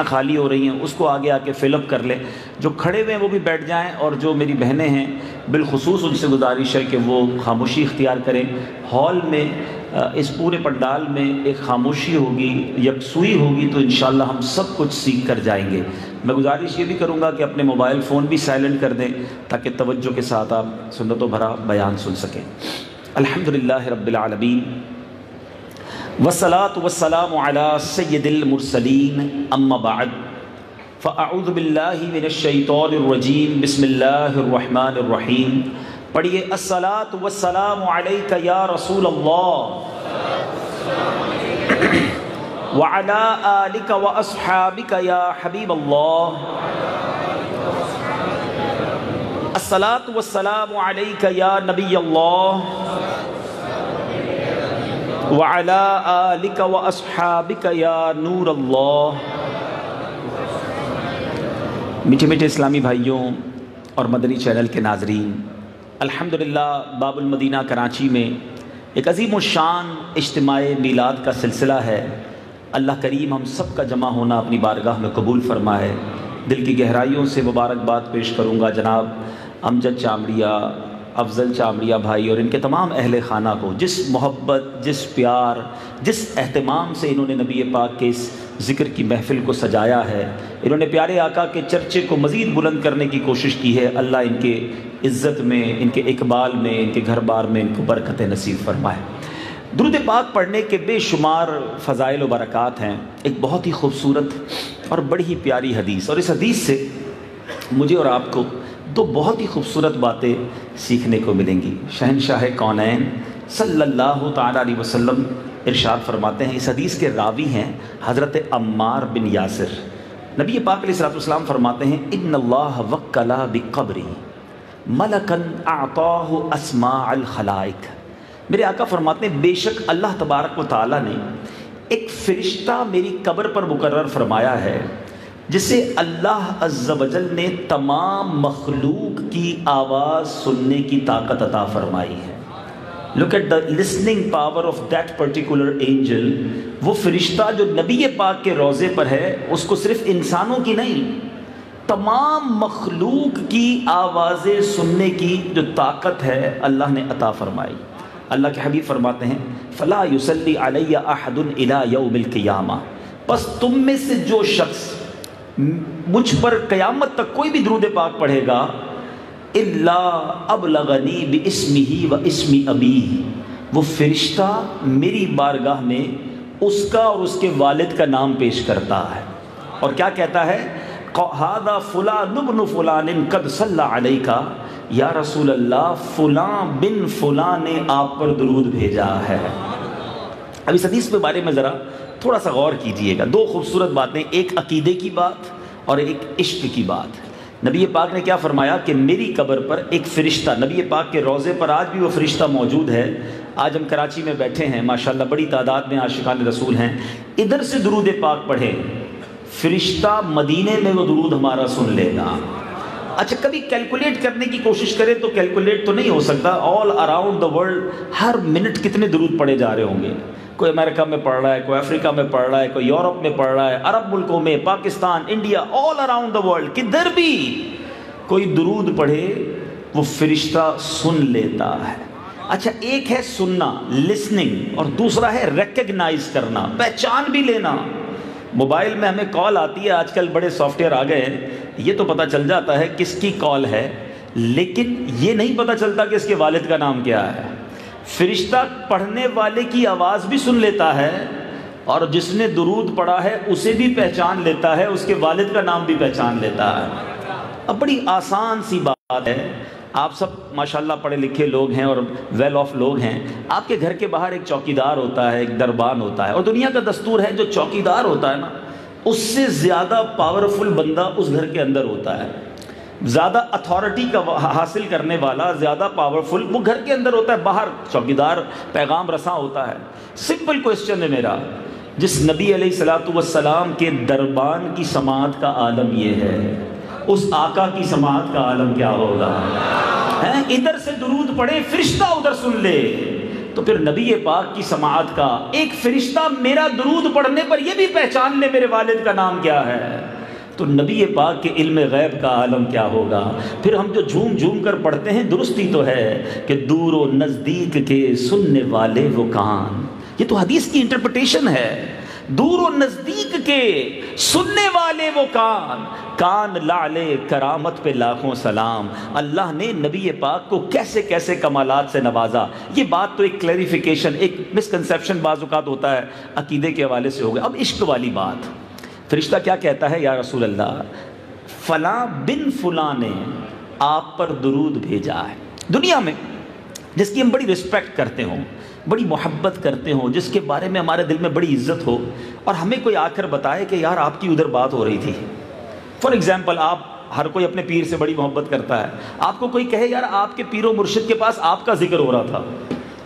خالی ہو رہی ہیں اس کو آگے آ کے فل اپ کر لیں، جو کھڑے ہوئے ہیں وہ بھی بیٹھ جائیں، اور جو میری بہنیں ہیں بالخصوص ان سے گزارش ہے کہ وہ خاموشی اختیار کریں۔ ہال میں اس پورے پنڈال میں ایک خاموشی ہوگی، یکسوئی ہوگی، تو انشاءاللہ ہم سب کچھ سیکھ کر جائیں گے۔ میں گزارش یہ بھی کروں گا کہ اپنے موبائل فون بھی سائلنٹ کر دیں تاکہ توجہ کے ساتھ آپ سنتوں بھرا بیان سن سکیں۔ الحمدللہ رب العالمین والصلاة والسلام على سید المرسلین اما بعد فاعوذ باللہ من الشیطان الرجیم بسم اللہ الرحمن الرحیم۔ پڑھیے الصلاة والسلام علیک یا رسول اللہ وعلی آلک واصحابک یا حبیب اللہ۔ الصلاة والسلام علیک یا نبی اللہ وعلی آلک واصحابک یا نور اللہ۔ میٹھے میٹھے اسلامی بھائیوں اور مدنی چینل کے ناظرین، الحمدللہ باب المدینہ کراچی میں ایک عظیم الشان اجتماع میلاد کا سلسلہ ہے۔ اللہ کریم ہم سب کا جمع ہونا اپنی بارگاہ میں قبول فرمائے۔ دل کی گہرائیوں سے مبارکباد پیش کروں گا جناب امجد چامڑیا، افضل چامڑیا بھائی اور ان کے تمام اہل خانہ کو، جس محبت، جس پیار، جس اہتمام سے انہوں نے نبی پاک کے اس ذکر کی محفل کو سجایا ہے۔ انہوں نے پیارے آقا کے چرچے کو مزید بلند کرنے کی کوشش کی ہے۔ اللہ ان کے عزت میں، ان کے اقبال میں، ان کے گھر بار میں ان کو برکت نصیب فرمائے۔ درود پاک پڑھنے کے بے شمار فضائل و برکات ہیں۔ ایک بہت ہی خوبصورت اور بڑی ہی پیاری حدیث، اور اس حدیث سے مجھے اور آپ کو دو بہت ہی خوبصورت باتیں سیکھنے کو ملیں گی۔ شہنشاہ کونین صلی اللہ تعالیٰ علیہ وسلم ارشاد فرماتے ہیں، اس حدیث کے راوی ہیں حضرت عمار بن یاسر۔ نبی پاک علیہ السلام فرماتے ہیں ان اللہ وکل بقبری ملکا اعطاہ اسماء الخلائق۔ میرے آقا فرماتے ہیں بے شک اللہ تبارک و تعالیٰ نے ایک فرشتہ میری قبر پر مقرر فرمایا ہے جسے اللہ عز و جل نے تمام مخلوق کی آواز سننے کی طاقت عطا فرمائی ہے۔ Look at the listening power of that particular angel۔ وہ فرشتہ جو نبی پاک کے روضے پر ہے، اس کو صرف انسانوں کی نہیں، تمام مخلوق کی آوازیں سننے کی جو طاقت ہے اللہ نے عطا فرمائی۔ اللہ کے حبیب فرماتے ہیں فلا یصلی علی احد الی یوم القیامہ، بس تم میں سے جو شخص مجھ پر قیامت تک کوئی بھی درود پاک پڑھے گا الا ابلغنی باسمہ و اسم ابیہ، وہ فرشتہ میری بارگاہ میں اس کا اور اس کے والد کا نام پیش کرتا ہے، اور کیا کہتا ہے ھذا فلان ابن فلان قد صلی علیک، یا رسول اللہ فلاں بن فلاں نے آپ پر درود بھیجا ہے۔ اب اس حدیث کے بارے میں ذرا تھوڑا سا غور کیجئے گا۔ دو خوبصورت باتیں، ایک عقیدے کی بات اور ایک عشق کی بات۔ نبی پاک نے کیا فرمایا کہ میری قبر پر ایک فرشتہ، نبی پاک کے روضے پر آج بھی وہ فرشتہ موجود ہے۔ آج ہم کراچی میں بیٹھے ہیں، ماشاءاللہ بڑی تعداد میں عاشقان رسول ہیں، ادھر سے درود پاک پڑھیں، فرشتہ مدینے میں وہ درود ہمارا سن لے گا۔ اچھا کبھی کیلکولیٹ کرنے کی کوشش کریں تو کیلکولیٹ تو نہیں ہو سکتا، all around the world Hare minute کتنے درود پڑھے جا رہے ہوں گے۔ کوئی امریکہ میں پڑھ رہا ہے، کوئی افریقہ میں پڑھ رہا ہے، کوئی یورپ میں پڑھ رہا ہے، عرب ملکوں میں، Pakistan, India, all around the world کدھر بھی کوئی درود پڑھے وہ فرشتہ سن لیتا ہے۔ اچھا ایک ہے سننا، لسننگ، اور دوسرا ہے ریکگنائز کرنا، پہچان بھی لینا۔ موبائل میں ہمیں کال آتی ہے، آج کل بڑے سافٹ ویئر آ گئے ہیں، یہ تو پتہ چل جاتا ہے کس کی کال ہے، لیکن یہ نہیں پتہ چلتا کہ اس کے والد کا نام کیا ہے۔ فرشتہ پڑھنے والے کی آواز بھی سن لیتا ہے، اور جس نے درود پڑھا ہے اسے بھی پہچان لیتا ہے، اس کے والد کا نام بھی پہچان لیتا ہے۔ اب بڑی آسان سی بات ہے، آپ سب ماشاءاللہ پڑھے لکھے لوگ ہیں اور ویل آف لوگ ہیں، آپ کے گھر کے باہر ایک چوکیدار ہوتا ہے، ایک دربان ہوتا ہے، اور دنیا کا دستور ہے جو چوکیدار ہوتا ہے نا، اس سے زیادہ پاورفل بندہ اس گھر کے اندر ہوتا ہے، زیادہ اتھارٹی کا حاصل کرنے والا، زیادہ پاورفل وہ گھر کے اندر ہوتا ہے، باہر چوکیدار پیغام رساں ہوتا ہے۔ سمپل کوسچن ہے میرا، جس نبی علیہ السلام کے دربان کی سماعت کا عالم یہ ہے، اس آقا کی سماعت کا عالم کیا ہوگا؟ ادھر سے درود پڑھے، فرشتہ ادھر سن لے، تو پھر نبی پاک کی سماعت کا ایک فرشتہ میرا درود پڑھنے پر یہ بھی پہچان لے میرے والد کا نام کیا ہے، تو نبی پاک کے علم غیب کا عالم کیا ہوگا۔ پھر ہم جو جھوم جھوم کر پڑھتے ہیں، درستی تو ہے کہ دور و نزدیک کے سننے والے وہ کان، یہ تو حدیث کی انٹرپریٹیشن ہے، دور و نزدیک کے سننے والے وہ کان، کان لعلے کرامت پہ لاکھوں سلام۔ اللہ نے نبی پاک کو کیسے کیسے کمالات سے نوازا، یہ بات تو ایک کلیریفیکیشن، ایک مسکنسیپشن بعض اوقات ہوتا ہے عقیدے کے حوالے سے ہو گیا۔ اب عشق والی بات، فرشتہ کیا کہتا ہے، یا رسول اللہ فلاں بن فلاں نے آپ پر درود بھیجا ہے۔ دنیا میں جس کی ہم بڑی رسپیکٹ کرتے ہوں، بڑی محبت کرتے ہوں، جس کے بارے میں ہمارے دل میں بڑی عزت ہو، اور ہمیں کوئی آ کر بتائے کہ یار آپ کی ادھر بات ہو رہی تھی، فار ایگزامپل آپ، ہر کوئی اپنے پیر سے بڑی محبت کرتا ہے، آپ کو کوئی کہے یار آپ کے پیر و مرشد کے پاس آپ کا ذکر ہو رہا تھا،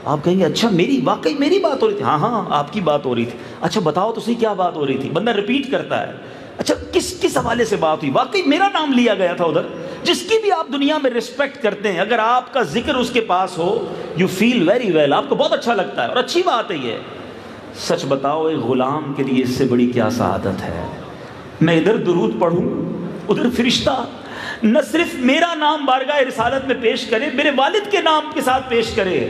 آپ کہیں گے اچھا واقعی میری بات ہو رہی تھی، ہاں آپ کی بات ہو رہی تھی، اچھا بتاؤ تو صحیح کیا بات ہو رہی تھی، بندہ ریپیٹ کرتا ہے، اچھا کس حوالے سے بات ہوئی، واقعی میرا نام لیا گیا تھا ادھر۔ جس کی بھی آپ دنیا میں رسپیکٹ کرتے ہیں، اگر آپ کا ذکر اس کے پاس ہو، یو فیل ویری ویل، آپ کو بہت اچھا لگتا ہے، اور اچھی بات ہے یہ۔ سچ بتاؤ ایک غلام کے لیے اس سے بڑی کیا سعادت ہے، میں ادھر درود پڑھوں، ادھر فرشتہ نہ صرف میرا نام بارگاہ رسالت میں پیش کرے، میرے والد کے نام کے ساتھ پیش کرے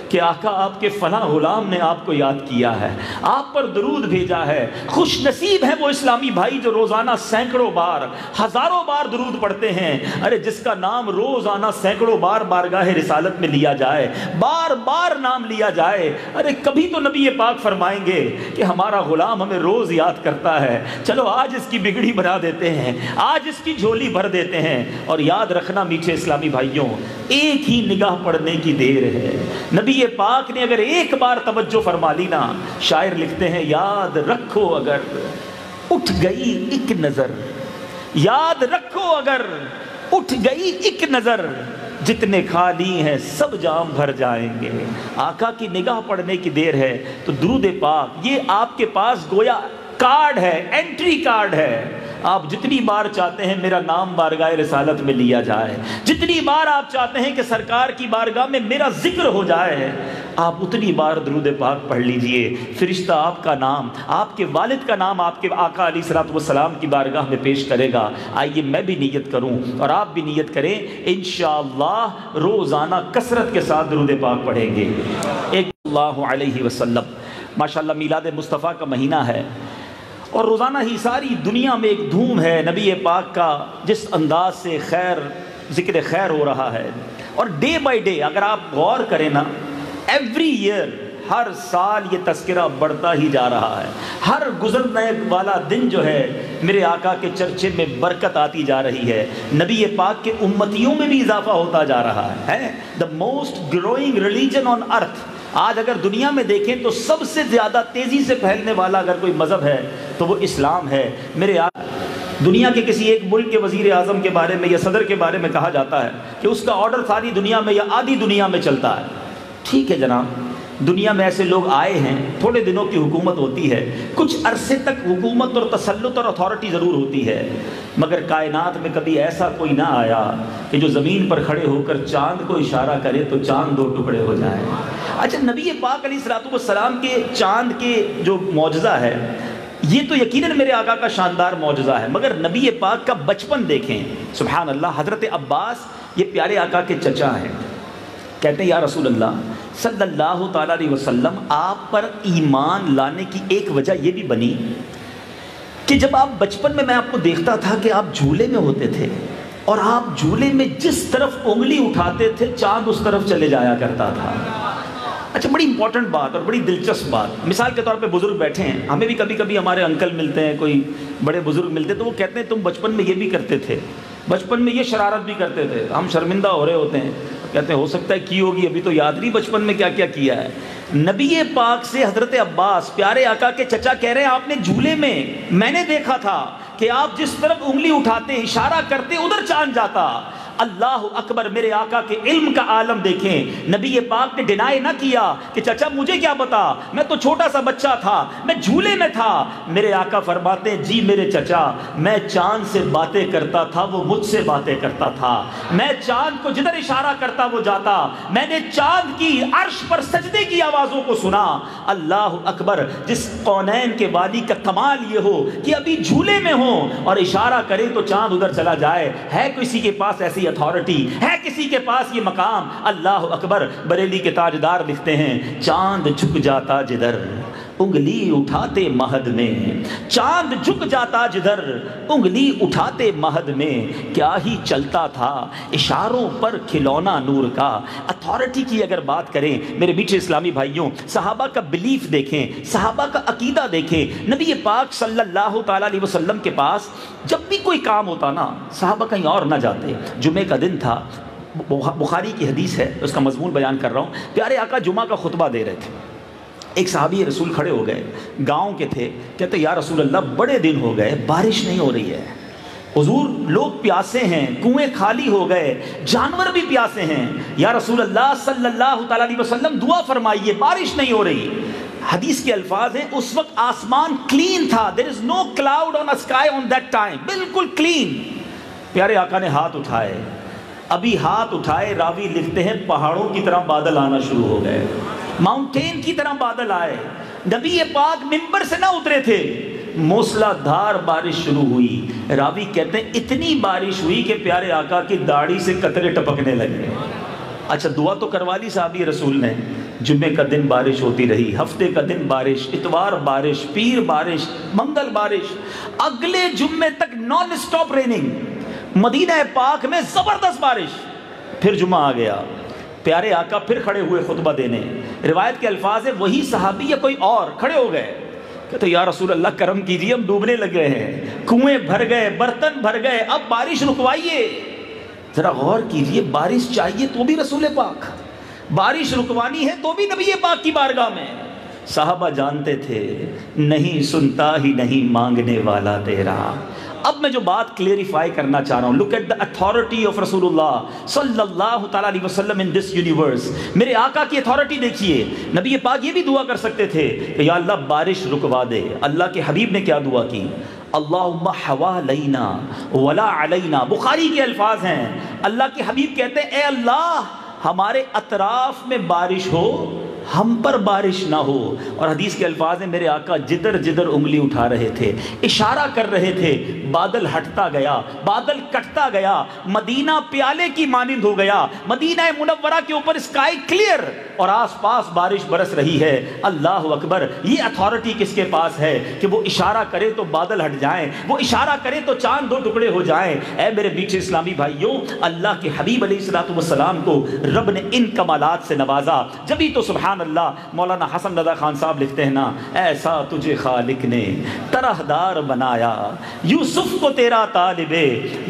کہ آقا آپ کے فلاں غلام نے آپ کو یاد کیا ہے، آپ پر درود بھیجا ہے۔ خوش نصیب ہے وہ اسلامی بھائی جو روزانہ سینکڑوں بار، ہزاروں بار درود پڑھتے ہیں۔ ارے جس کا نام روزانہ سینکڑوں بار بارگاہ رسالت میں لیا جائے، بار بار نام لیا جائے، ارے کبھی تو نبی پاک فرمائیں گے کہ ہمارا غلام ہمیں روز یاد کرتا ہے، چلو آج اس کی بگڑی بنا دیتے ہیں، آج اس کی جھولی بھر دیتے ہیں۔ اور یاد رکھنا میٹھے اسلامی بھائیوں، ایک ہی نگاہ پڑھنے کی دیر ہے، نبی پاک نے اگر ایک بار توجہ فرما لی نا، شاعر لکھتے ہیں یاد رکھو اگر اٹھ گئی ایک نظر، یاد رکھو اگر اٹھ گئی ایک نظر، جتنے خالی ہیں سب جام بھر جائیں گے۔ آقا کی نگاہ پڑھنے کی دیر ہے تو درود پاک یہ آپ کے پاس گویا کارڈ ہے، انٹری کارڈ ہے۔ آپ جتنی بار چاہتے ہیں میرا نام بارگاہ رسالت میں لیا جائے، جتنی بار آپ چاہتے ہیں کہ سرکار کی بارگاہ میں میرا ذکر ہو جائے، آپ اتنی بار درود پاک پڑھ لیجئے، فرشتہ آپ کا نام، آپ کے والد کا نام آپ کے آقا علیہ الصلوۃ والسلام کی بارگاہ میں پیش کرے گا۔ آئیے میں بھی نیت کروں اور آپ بھی نیت کریں، انشاءاللہ روزانہ کثرت کے ساتھ درود پاک پڑھیں گے۔ ایک اللہ علیہ وسلم، ماشاءاللہ میلاد مصطفیٰ کا مہینہ ہے، اور روزانہ ہی ساری دنیا میں ایک دھوم ہے نبی پاک کا، جس انداز سے ذکر خیر ہو رہا ہے، اور ڈے بائی ڈے اگر آپ غور کریں نا، ایوری ایئر، ہر سال یہ تذکرہ بڑھتا ہی جا رہا ہے، ہر گزرنے والا دن جو ہے میرے آقا کے چرچے میں برکت آتی جا رہی ہے، نبی پاک کے امتیوں میں بھی اضافہ ہوتا جا رہا ہے۔ The most growing religion on earth, آج اگر دنیا میں دیکھیں تو سب سے زیادہ تیزی سے پھیلنے والا اگر کوئی مذہب ہے تو وہ اسلام ہے۔ میرے دنیا کے کسی ایک ملک کے وزیر اعظم کے بارے میں یا صدر کے بارے میں کہا جاتا ہے کہ اس کا آرڈر ساری دنیا میں یا آدھی دنیا میں چلتا ہے۔ ٹھیک ہے جناب، دنیا میں ایسے لوگ آئے ہیں، تھوڑے دنوں کی حکومت ہوتی ہے، کچھ عرصے تک حکومت اور تسلط اور اتھارٹی ضرور ہوتی ہے، مگر کائنات میں کبھی ایسا کوئی نہ آیا کہ جو زمین پر کھڑے ہو کر چاند کو اشارہ کرے تو چاند دو ٹکڑے ہو جائے۔ اچھا، نبی پاک علیہ الصلوۃ والسلام کے چاند کے جو معجزہ ہے، یہ تو یقیناً میرے آقا کا شاندار معجزہ ہے، مگر نبی پاک کا بچپن دیکھیں، سبحان اللہ۔ حضرت عباس یہ پیارے آقا کے چچا ہیں، کہتے ہیں یا رسول اللہ صلی اللہ تعالیٰ علیہ وسلم، آپ پر ایمان لانے کی ایک وجہ یہ بھی بنی کہ جب آپ بچپن میں آپ کو دیکھتا تھا کہ آپ جھولے میں ہوتے تھے، اور آپ جھولے میں جس طرف انگلی اٹھاتے تھے چاند اس طرف چلے جایا کرتا تھا۔ اچھا، بڑی امپورٹنٹ بات اور بڑی دلچسپ بات، مثال کے طور پہ بزرگ بیٹھے ہیں، ہمیں بھی کبھی کبھی ہمارے انکل ملتے ہیں، کوئی بڑے بزرگ ملتے ہیں، تو وہ کہتے ہیں تم بچپن میں یہ بھی کرتے تھے، بچپن میں یہ شرارت بھی کرتے تھے، ہم شرمندہ ہو رہے ہوتے ہیں، کہتے ہیں ہو سکتا ہے کی ہوگی، ابھی تو یاد نہیں بچپن میں کیا کیا کیا ہے۔ نبی پاک سے حضرت عباس پیارے آقا کے چچا کہہ رہے ہیں آپ نے جھولے میں نے دیکھا تھا کہ آپ جس طرف انگلی اٹھاتے اشارہ کرتے ادھر چاند جاتا۔ اللہ اکبر، میرے آقا کے علم کا عالم دیکھیں، نبی پاک نے ڈینائی نہ کیا کہ چچا مجھے کیا پتا، میں تو چھوٹا سا بچہ تھا، میں جھولے میں تھا۔ میرے آقا فرماتے ہیں جی میرے چچا، میں چاند سے باتیں کرتا تھا، وہ مجھ سے باتیں کرتا تھا، میں چاند کو جدھر اشارہ کرتا وہ جاتا، میں نے چاند کی عرش پر سجدے کی آوازوں کو سنا۔ اللہ اکبر، جس کونین کے والی کا کمال یہ ہو کہ ابھی جھولے میں ہو اور اشارہ کرے تو چاند ادھر چلا جائے، ہے کسی کے پاس ایسی اتھارٹی، ہے کسی کے پاس یہ مقام؟ اللہ اکبر، بریلی کے تاجدار لکھتے ہیں چاند جھک جاتا جدھر انگلی اٹھاتے مہد میں، چاند جھک جاتا جدھر انگلی اٹھاتے مہد میں، کیا ہی چلتا تھا اشاروں پر کھلونا نور کا۔ اتھارٹی کی اگر بات کریں میرے میٹھے اسلامی بھائیوں، صحابہ کا بلیف دیکھیں، صحابہ کا عقیدہ دیکھیں۔ نبی پاک صلی اللہ تعالیٰ علیہ وسلم کے پاس جب بھی کوئی کام ہوتا نا، صحابہ کہیں اور نہ جاتے۔ جمعہ کا دن تھا، بخاری کی حدیث ہے، اس کا مضمون بیان کر رہا ہوں۔ پیارے آقا جمعہ کا خطبہ دے رہے تھے، ایک صحابی رسول کھڑے ہو گئے، گاؤں کے تھے، کہتے یا رسول اللہ بڑے دن ہو گئے بارش نہیں ہو رہی ہے، حضور لوگ پیاسے ہیں، کنویں خالی ہو گئے، جانور بھی پیاسے ہیں، یا رسول اللہ صلی اللہ تعالیٰ علیہ وسلم دعا فرمائیے، بارش نہیں ہو رہی۔ حدیث کے الفاظ ہیں اس وقت آسمان کلین تھا، there is no cloud on a sky on that time، بالکل کلین۔ پیارے آقا نے ہاتھ اٹھائے، ابھی ہاتھ اٹھائے، راوی لکھتے ہیں پہاڑوں کی طرح بادل آنا شروع ہو گئے، ماؤنٹین کی طرح بادل آئے۔ نبی پاک منبر سے نہ اترے تھے، موسلا دھار بارش شروع ہوئی۔ راوی کہتے ہیں اتنی بارش ہوئی کہ پیارے آقا کی داڑھی سے قطرے ٹپکنے لگے۔ اچھا دعا تو کروا لی صحابی رسول نے، جمعے کا دن بارش ہوتی رہی، ہفتے کا دن بارش، اتوار بارش، پیر بارش، منگل بارش، اگلے جمعے تک نان سٹاپ ریننگ، مدینہ پاک میں زبردست بارش۔ پھر جمعہ آ گیا، پیارے آقا پھر کھڑے ہوئے خطبہ دینے، روایت کے الفاظ ہے وہی صحابی یا کوئی اور کھڑے ہو گئے، کہتے یا رسول اللہ کرم کیجئے، ہم ڈوبنے لگ گئے ہیں، کنویں بھر گئے، برتن بھر گئے، اب بارش رکوائیے۔ ذرا غور کیجئے، بارش چاہیے تو بھی رسول پاک، بارش رکوانی ہے تو بھی نبی پاک کی بارگاہ میں۔ صحابہ جانتے تھے نہیں سنتا ہی نہیں مانگنے والا تیرا۔ اب میں جو بات کلیریفائی کرنا چاہ رہا ہوں، look at the authority of رسول اللہ صلی اللہ تعالیٰ علیہ وسلم in this universe۔ میرے آقا کی اتھارٹی دیکھیے، نبی پاک یہ بھی دعا کر سکتے تھے کہ یا اللہ بارش رکوا دے۔ اللہ کے حبیب نے کیا دعا کی؟ اللہم حوالینا ولا علینا، بخاری کے الفاظ ہیں، اللہ کے حبیب کہتے ہیں اے اللہ ہمارے اطراف میں بارش ہو، ہم پر بارش نہ ہو۔ اور حدیث کے الفاظ ہیں میرے آقا جدھر جدھر انگلی اٹھا رہے تھے، اشارہ کر رہے تھے، بادل ہٹتا گیا، بادل کٹتا گیا، مدینہ پیالے کی مانند ہو گیا، مدینہ منورہ کے اوپر اسکائی کلیئر اور آس پاس بارش برس رہی ہے۔ اللہ اکبر، یہ اتھارٹی کس کے پاس ہے کہ وہ اشارہ کرے تو بادل ہٹ جائیں، وہ اشارہ کرے تو چاند دو ٹکڑے ہو جائیں۔ اے میرے میٹھے اسلامی بھائیوں، اللہ کے حبیب علیہ الصلوۃ والسلام کو رب نے ان کمالات سے نوازا، جبھی تو سبحان اللہ مولانا حسن رضا خان صاحب لکھتے ہیں نا، ایسا تجھے خالق نے طرح دار بنایا، یوسف کو تیرا طالب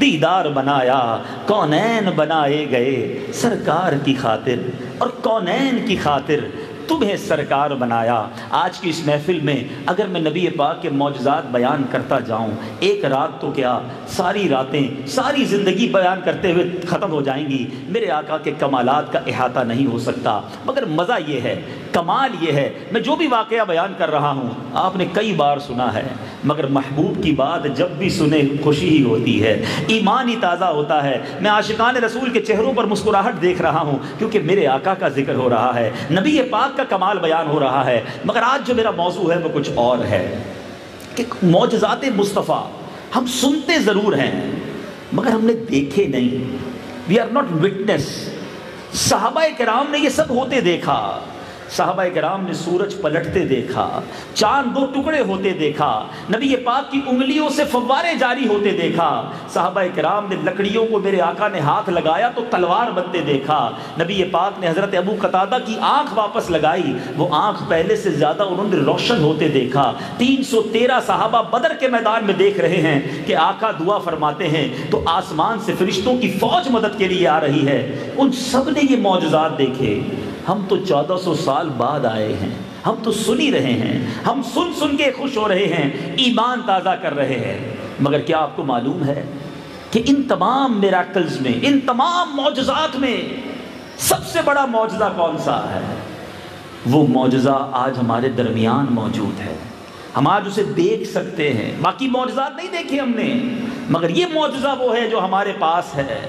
دیدار بنایا، کونین بنائے گئے سرکار کی خاطر اور کونین کی خاطر تمہیں سرکار بنایا۔ آج کی اس محفل میں اگر میں نبی پاک کے معجزات بیان کرتا جاؤں، ایک رات تو کیا ساری راتیں، ساری زندگی بیان کرتے ہوئے ختم ہو جائیں گی، میرے آقا کے کمالات کا احاطہ نہیں ہو سکتا۔ مگر مزہ یہ ہے، کمال یہ ہے، میں جو بھی واقعہ بیان کر رہا ہوں آپ نے کئی بار سنا ہے، مگر محبوب کی بات جب بھی سنے خوشی ہی ہوتی ہے، ایمان ہی تازہ ہوتا ہے۔ میں عاشقان رسول کے چہروں پر مسکراہٹ دیکھ رہا ہوں کیونکہ میرے آقا کا ذکر ہو رہا ہے، نبی پاک کا کمال بیان ہو رہا ہے۔ مگر آج جو میرا موضوع ہے وہ کچھ اور ہے کہ معجزات مصطفیٰ ہم سنتے ضرور ہیں مگر ہم نے دیکھے نہیں، وی آر ناٹ وٹنس۔ صحابہ کرام نے یہ سب ہوتے دیکھا، صحابہ کرام نے سورج پلٹتے دیکھا، چاند دو ٹکڑے ہوتے دیکھا، نبی پاک کی انگلیوں سے فوارے جاری ہوتے دیکھا، صحابہ کرام نے لکڑیوں کو میرے آقا نے ہاتھ لگایا تو تلوار بنتے دیکھا، نبی پاک نے حضرت ابو قتادہ کی آنکھ واپس لگائی، وہ آنکھ پہلے سے زیادہ انہوں نے روشن ہوتے دیکھا۔ 313 صحابہ بدر کے میدان میں دیکھ رہے ہیں کہ آقا دعا فرماتے ہیں تو آسمان سے فرشتوں کی فوج مدد کے لیے آ رہی ہے، ان سب نے یہ معجزات دیکھے۔ ہم تو 1400 سال بعد آئے ہیں، ہم تو سن ہی رہے ہیں، ہم سن کے خوش ہو رہے ہیں، ایمان تازہ کر رہے ہیں۔ مگر کیا آپ کو معلوم ہے کہ ان تمام میراکلز میں، ان تمام معجزات میں سب سے بڑا معجزہ کون سا ہے؟ وہ معجزہ آج ہمارے درمیان موجود ہے، ہم آج اسے دیکھ سکتے ہیں۔ باقی معجزات نہیں دیکھے ہم نے، مگر یہ معجزہ وہ ہے جو ہمارے پاس ہے،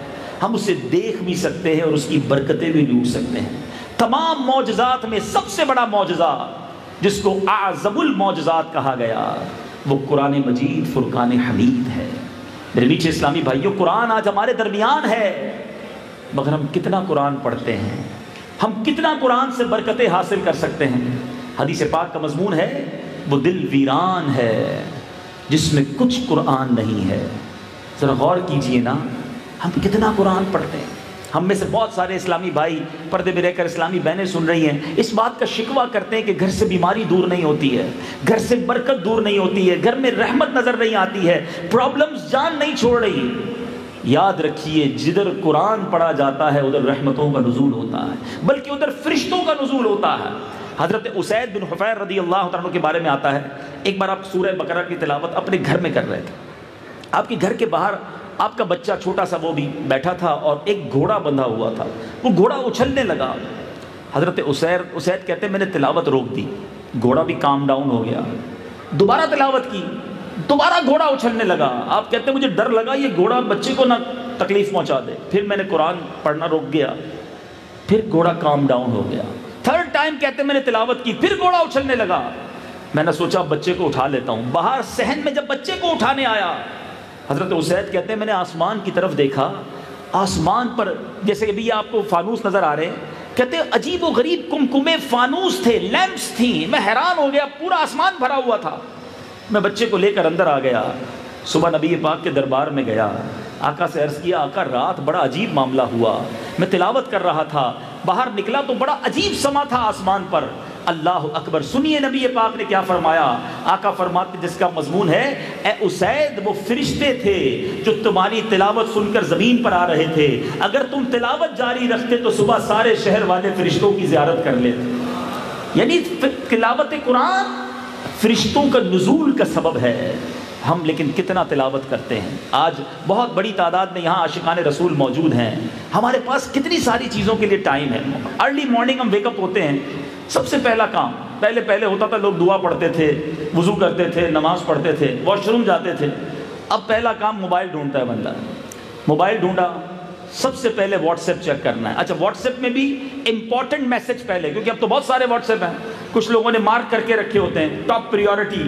ہم اسے دیکھ بھی سکتے ہیں اور اس کی برکتیں بھی لوٹ سکتے ہیں۔ تمام معجزات میں سب سے بڑا معجزہ جس کو اعظم المعجزات کہا گیا وہ قرآن مجید فرقان حمید ہے۔ میرے میٹھے اسلامی بھائیوں، قرآن آج ہمارے درمیان ہے، مگر ہم کتنا قرآن پڑھتے ہیں؟ ہم کتنا قرآن سے برکتیں حاصل کر سکتے ہیں؟ حدیث پاک کا مضمون ہے وہ دل ویران ہے جس میں کچھ قرآن نہیں ہے۔ ذرا غور کیجئے نا، ہم کتنا قرآن پڑھتے ہیں؟ ہم میں سے بہت سارے اسلامی بھائی پردے میں رہ کر اسلامی بہنیں سن رہی ہیں، اس بات کا شکوہ کرتے ہیں کہ گھر سے بیماری دور نہیں ہوتی ہے، گھر سے برکت دور نہیں ہوتی ہے، گھر میں رحمت نظر نہیں آتی ہے، پرابلمز جان نہیں چھوڑ رہی۔ یاد رکھیے، جدھر قرآن پڑھا جاتا ہے ادھر رحمتوں کا نزول ہوتا ہے، بلکہ ادھر فرشتوں کا نزول ہوتا ہے۔ حضرت اسید بن حفیر رضی اللہ عنہ کے بارے میں آتا ہے، ایک بار آپ سورہ بقرہ کی تلاوت اپنے گھر میں کر رہے تھے، آپ کے گھر کے باہر آپ کا بچہ چھوٹا سا وہ بھی بیٹھا تھا اور ایک گھوڑا بندھا ہوا تھا، وہ گھوڑا اچھلنے لگا۔ حضرت اسید کہتے ہیں میں نے تلاوت روک دی، گھوڑا بھی کام ڈاؤن ہو گیا، دوبارہ تلاوت کی، دوبارہ گھوڑا اچھلنے لگا۔ آپ کہتے ہیں مجھے ڈر لگا یہ گھوڑا بچے کو نہ تکلیف پہنچا دے، پھر میں نے قرآن پڑھنا روک گیا، پھر گھوڑا کام ڈاؤن ہو گیا۔ تھرڈ ٹائم کہتے ہیں میں نے تلاوت کی، پھر گھوڑا اچھلنے لگا۔ میں نے سوچا بچے کو اٹھا لیتا ہوں، باہر صحن میں جب بچے کو اٹھانے آیا، حضرت اسید کہتے ہیں میں نے آسمان کی طرف دیکھا، آسمان پر جیسے ابھی آپ کو فانوس نظر آ رہے ہیں، کہتے ہیں عجیب و غریب کمکمے فانوس تھے، لیمپس تھیں، میں حیران ہو گیا، پورا آسمان بھرا ہوا تھا۔ میں بچے کو لے کر اندر آ گیا، صبح نبی پاک کے دربار میں گیا، آقا سے عرض کیا آقا رات بڑا عجیب معاملہ ہوا، میں تلاوت کر رہا تھا، باہر نکلا تو بڑا عجیب سما تھا آسمان پر۔ اللہ اکبر، سنیے نبی پاک نے کیا فرمایا۔ آقا فرماتے جس کا مضمون ہے اے اسید وہ فرشتے تھے جو تمہاری تلاوت سن کر زمین پر آ رہے تھے، اگر تم تلاوت جاری رکھتے تو صبح سارے شہر والے فرشتوں کی زیارت کر لیتے۔ یعنی تلاوت قرآن فرشتوں کا نزول کا سبب ہے۔ ہم لیکن کتنا تلاوت کرتے ہیں؟ آج بہت بڑی تعداد میں یہاں عاشقان رسول موجود ہیں، ہمارے پاس کتنی ساری چیزوں کے لیے ٹائم ہے۔ ارلی مارننگ ہم ویک اپ ہوتے ہیں، سب سے پہلا کام پہلے ہوتا تھا، لوگ دعا پڑھتے تھے، وضو کرتے تھے، نماز پڑھتے تھے، واش روم جاتے تھے، اب پہلا کام موبائل ڈھونڈتا ہے بندہ۔ موبائل ڈھونڈا، سب سے پہلے واٹس ایپ چیک کرنا ہے۔ اچھا واٹس ایپ میں بھی امپورٹنٹ میسج پہلے، کیونکہ اب تو بہت سارے واٹس ایپ ہیں، کچھ لوگوں نے مارک کر کے رکھے ہوتے ہیں ٹاپ پریورٹی،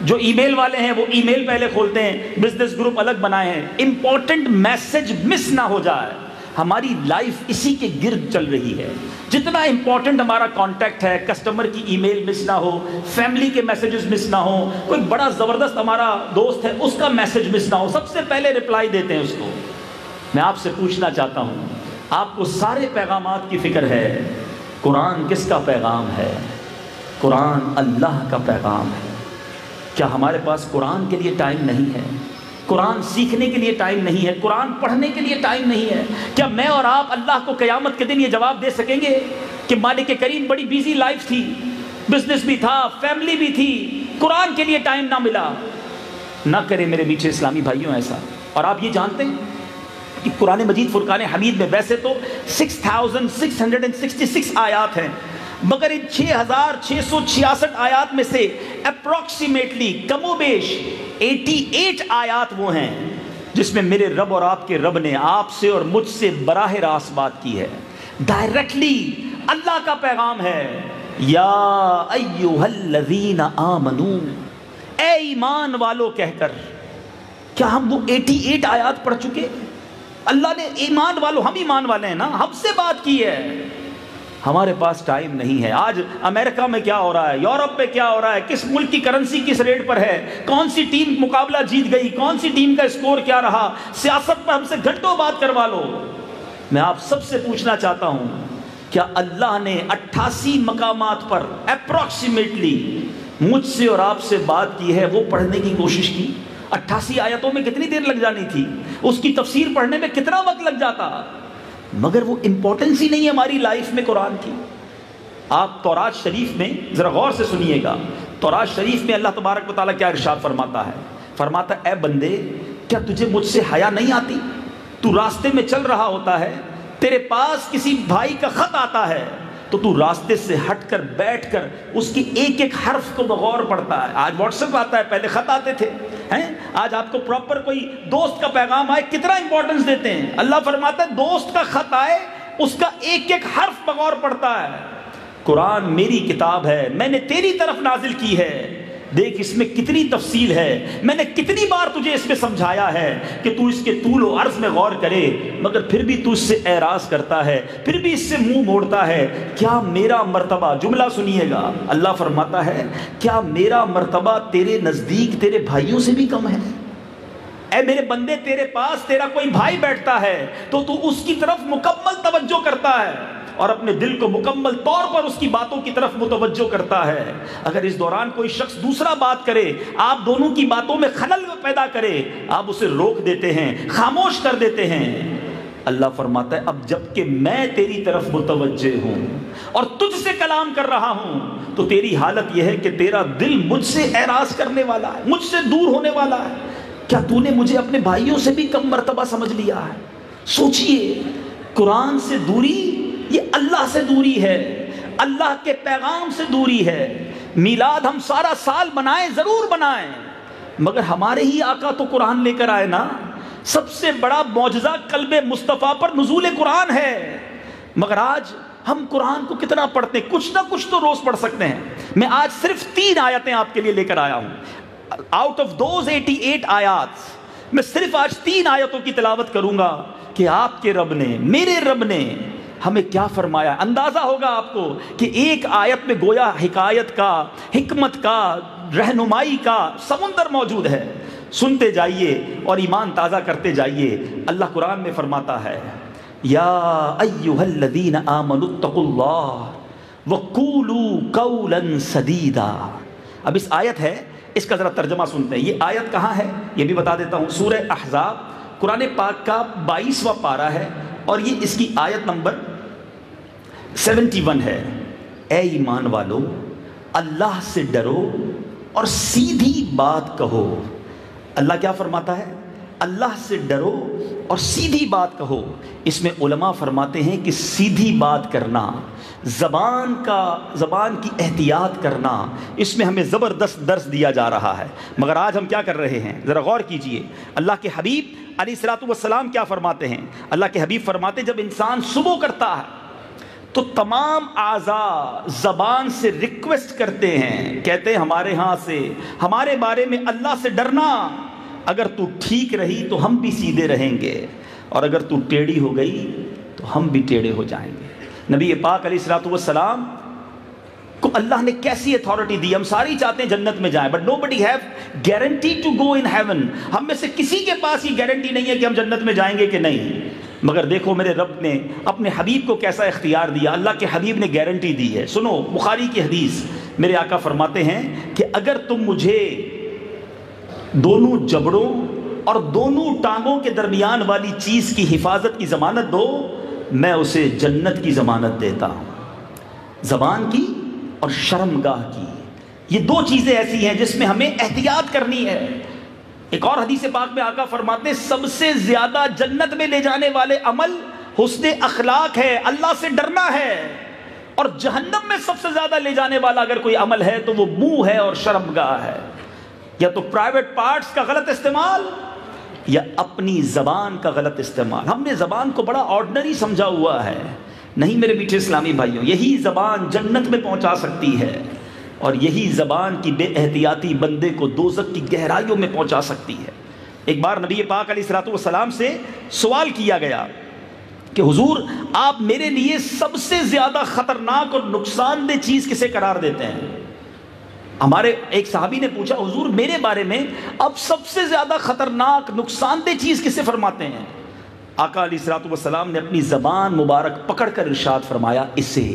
جو ای میل والے ہیں وہ ای میل پہلے کھولتے ہیں، بزنس گروپ الگ بنائے ہیں، امپورٹنٹ میسج مس نہ ہو جائے۔ ہماری لائف اسی کے گرد چل رہی ہے، جتنا امپورٹنٹ ہمارا کانٹیکٹ ہے، کسٹمر کی ای میل مس نہ ہو، فیملی کے میسیجز مس نہ ہو، کوئی بڑا زبردست ہمارا دوست ہے اس کا میسج مس نہ ہو، سب سے پہلے رپلائی دیتے ہیں اس کو۔ میں آپ سے پوچھنا چاہتا ہوں، آپ کو سارے پیغامات کی فکر ہے، قرآن کس کا پیغام ہے؟ قرآن اللہ کا پیغام ہے۔ کیا ہمارے پاس قرآن کے لیے ٹائم نہیں ہے؟ قرآن سیکھنے کے لیے ٹائم نہیں ہے؟ قرآن پڑھنے کے لیے ٹائم نہیں ہے؟ کیا میں اور آپ اللہ کو قیامت کے دن یہ جواب دے سکیں گے کہ مالک کریم بڑی بیزی لائف تھی، بزنس بھی تھا، فیملی بھی تھی، قرآن کے لیے ٹائم نہ ملا؟ نہ کرے میرے میٹھے اسلامی بھائیوں ایسا۔ اور آپ یہ جانتے ہیں کہ قرآن مجید فرقان حمید میں ویسے تو 6666 آیات ہیں، مگر ان 6666 آیات میں سے اپروکسیمیٹلی کم و بیش 88 آیات وہ ہیں جس میں میرے رب اور آپ کے رب نے آپ سے اور مجھ سے براہ راست بات کی ہے، ڈائریکٹلی اللہ کا پیغام ہے۔ یا ایھا الذین آمنو، اے ایمان والو کہہ کر، کیا ہم وہ 88 آیات پڑھ چکے؟ اللہ نے ایمان والو، ہم ایمان والے ہیں نا، ہم سے بات کی ہے۔ ہمارے پاس ٹائم نہیں ہے۔ آج امریکہ میں کیا ہو رہا ہے، یورپ میں کیا ہو رہا ہے، کس ملک کی کرنسی کس ریٹ پر ہے، کون سی ٹیم مقابلہ جیت گئی، کون سی ٹیم کا اسکور کیا رہا، سیاست پر ہم سے گھنٹوں بات کروا لو۔ میں آپ سب سے پوچھنا چاہتا ہوں، کیا اللہ نے 88 مقامات پر اپروکسیمیٹلی مجھ سے اور آپ سے بات کی ہے، وہ پڑھنے کی کوشش کی؟ 88 آیتوں میں کتنی دیر لگ جانی تھی، اس کی تفسیر پڑھنے میں کتنا وقت لگ جاتا، مگر وہ امپورٹنس ہی نہیں ہے ہماری لائف میں قرآن کی۔ آپ تورات شریف میں ذرا غور سے سنیے گا، تورات شریف میں اللہ تبارک و تعالیٰ کیا ارشاد فرماتا ہے؟ فرماتا اے بندے کیا تجھے مجھ سے حیا نہیں آتی؟ تو راستے میں چل رہا ہوتا ہے، تیرے پاس کسی بھائی کا خط آتا ہے تو تو راستے سے ہٹ کر بیٹھ کر اس کی ایک ایک حرف کو بغور پڑھتا ہے۔ آج واٹس ایپ آتا ہے، پہلے خط آتے تھے، آج آپ کو پراپر کوئی دوست کا پیغام آئے کتنا امپورٹنس دیتے ہیں۔ اللہ فرماتا ہے دوست کا خط آئے اس کا ایک ایک حرف بغور پڑھتا ہے۔ قرآن میری کتاب ہے، میں نے تیری طرف نازل کی ہے، دیکھ اس میں کتنی تفصیل ہے، میں نے کتنی بار تجھے اس میں سمجھایا ہے کہ تو اس کے طول و عرض میں غور کرے، مگر پھر بھی تو اس سے اعراض کرتا ہے، پھر بھی اس سے منہ موڑتا ہے۔ کیا میرا مرتبہ، جملہ سنیے گا، اللہ فرماتا ہے کیا میرا مرتبہ تیرے نزدیک تیرے بھائیوں سے بھی کم ہے؟ اے میرے بندے، تیرے پاس تیرا کوئی بھائی بیٹھتا ہے تو تو اس کی طرف مکمل توجہ کرتا ہے اور اپنے دل کو مکمل طور پر اس کی باتوں کی طرف متوجہ کرتا ہے۔ اگر اس دوران کوئی شخص دوسرا بات کرے، آپ دونوں کی باتوں میں خلل پیدا کرے، آپ اسے روک دیتے ہیں، خاموش کر دیتے ہیں۔ اللہ فرماتا ہے اب جب کہ میں تیری طرف متوجہ ہوں اور تجھ سے کلام کر رہا ہوں تو تیری حالت یہ ہے کہ تیرا دل مجھ سے اعراض کرنے والا ہے، مجھ سے دور ہونے والا ہے۔ کیا تو نے مجھے اپنے بھائیوں سے بھی کم مرتبہ سمجھ لیا ہے؟ سوچئے، قرآن سے دوری یہ اللہ سے دوری ہے، اللہ کے پیغام سے دوری ہے۔ میلاد ہم سارا سال منائیں، ضرور منائیں، مگر ہمارے ہی آقا تو قرآن لے کر آئے نا۔ سب سے بڑا معجزہ قلب مصطفیٰ پر نزول قرآن ہے، مگر آج ہم قرآن کو کتنا پڑھتے ہیں؟ کچھ نہ کچھ تو روز پڑھ سکتے ہیں۔ میں آج صرف 3 آیتیں آپ کے لیے لے کر آیا ہوں۔ آؤٹ آف دوز 88 آیات میں صرف آج 3 آیتوں کی تلاوت کروں گا کہ آپ کے رب نے، میرے رب نے ہمیں کیا فرمایا۔ اندازہ ہوگا آپ کو کہ ایک آیت میں گویا حکایت کا، حکمت کا، رہنمائی کا سمندر موجود ہے۔ سنتے جائیے اور ایمان تازہ کرتے جائیے۔ اللہ قرآن میں فرماتا ہے یا ایھا الذین آمنوا اتقوا اللہ وقولوا قولا سدیدا۔ اب اس آیت ہے، اس کا ذرا ترجمہ سنتے ہیں۔ یہ آیت کہاں ہے یہ بھی بتا دیتا ہوں۔ سورہ احزاب قرآن پاک کا 22واں پارہ ہے اور یہ اس کی آیت نمبر 71 ہے۔ اے ایمان والو، اللہ سے ڈرو اور سیدھی بات کہو۔ اللہ کیا فرماتا ہے؟ اللہ سے ڈرو اور سیدھی بات کہو۔ اس میں علماء فرماتے ہیں کہ سیدھی بات کرنا، زبان کی احتیاط کرنا، اس میں ہمیں زبردست درس دیا جا رہا ہے۔ مگر آج ہم کیا کر رہے ہیں؟ ذرا غور کیجئے۔ اللہ کے حبیب علیہ الصلوۃ والسلام کیا فرماتے ہیں؟ اللہ کے حبیب فرماتے ہیں جب انسان صبح کرتا ہے تو تمام اعضاء زبان سے ریکویسٹ کرتے ہیں، کہتے ہیں ہمارے ہاں سے، ہمارے بارے میں اللہ سے ڈرنا، اگر تو ٹھیک رہی تو ہم بھی سیدھے رہیں گے، اور اگر تو ٹیڑھی ہو گئی تو ہم بھی ٹیڑھے ہو جائیں گے۔ نبی پاک علیہ الصلوۃ والسلام کو اللہ نے کیسی اتھارٹی دی؟ ہم ساری چاہتے ہیں جنت میں جائیں، but nobody have guarantee to go in heaven۔ ہم میں سے کسی کے پاس یہ گارنٹی نہیں ہے کہ ہم جنت میں جائیں گے کہ نہیں، مگر دیکھو میرے رب نے اپنے حبیب کو کیسا اختیار دیا۔ اللہ کے حبیب نے گارنٹی دی ہے۔ سنو بخاری کی حدیث، میرے آقا فرماتے ہیں کہ اگر تم مجھے دونوں جبڑوں اور دونوں ٹانگوں کے درمیان والی چیز کی حفاظت کی ضمانت دو، میں اسے جنت کی ضمانت دیتا ہوں۔ زبان کی اور شرمگاہ کی، یہ 2 چیزیں ایسی ہیں جس میں ہمیں احتیاط کرنی ہے۔ ایک اور حدیث پاک میں آقا فرماتے ہیں سب سے زیادہ جنت میں لے جانے والے عمل حسن اخلاق ہے، اللہ سے ڈرنا ہے، اور جہنم میں سب سے زیادہ لے جانے والا اگر کوئی عمل ہے تو وہ منہ ہے اور شرمگاہ ہے۔ یا تو پرائیویٹ پارٹس کا غلط استعمال یا اپنی زبان کا غلط استعمال۔ ہم نے زبان کو بڑا آرڈنری سمجھا ہوا ہے۔ نہیں میرے میٹھے اسلامی بھائیوں، یہی زبان جنت میں پہنچا سکتی ہے، اور یہی زبان کی بے احتیاطی بندے کو دوزخ کی گہرائیوں میں پہنچا سکتی ہے۔ ایک بار نبی پاک علیہ الصلوۃ والسلام سے سوال کیا گیا کہ حضور آپ میرے لیے سب سے زیادہ خطرناک اور نقصان دہ چیز کسے قرار دیتے ہیں؟ ہمارے ایک صحابی نے پوچھا حضور میرے بارے میں اب سب سے زیادہ خطرناک نقصان دہ چیز کسے فرماتے ہیں؟ آقا علیہ الصلوۃ والسلام نے اپنی زبان مبارک پکڑ کر ارشاد فرمایا اسے۔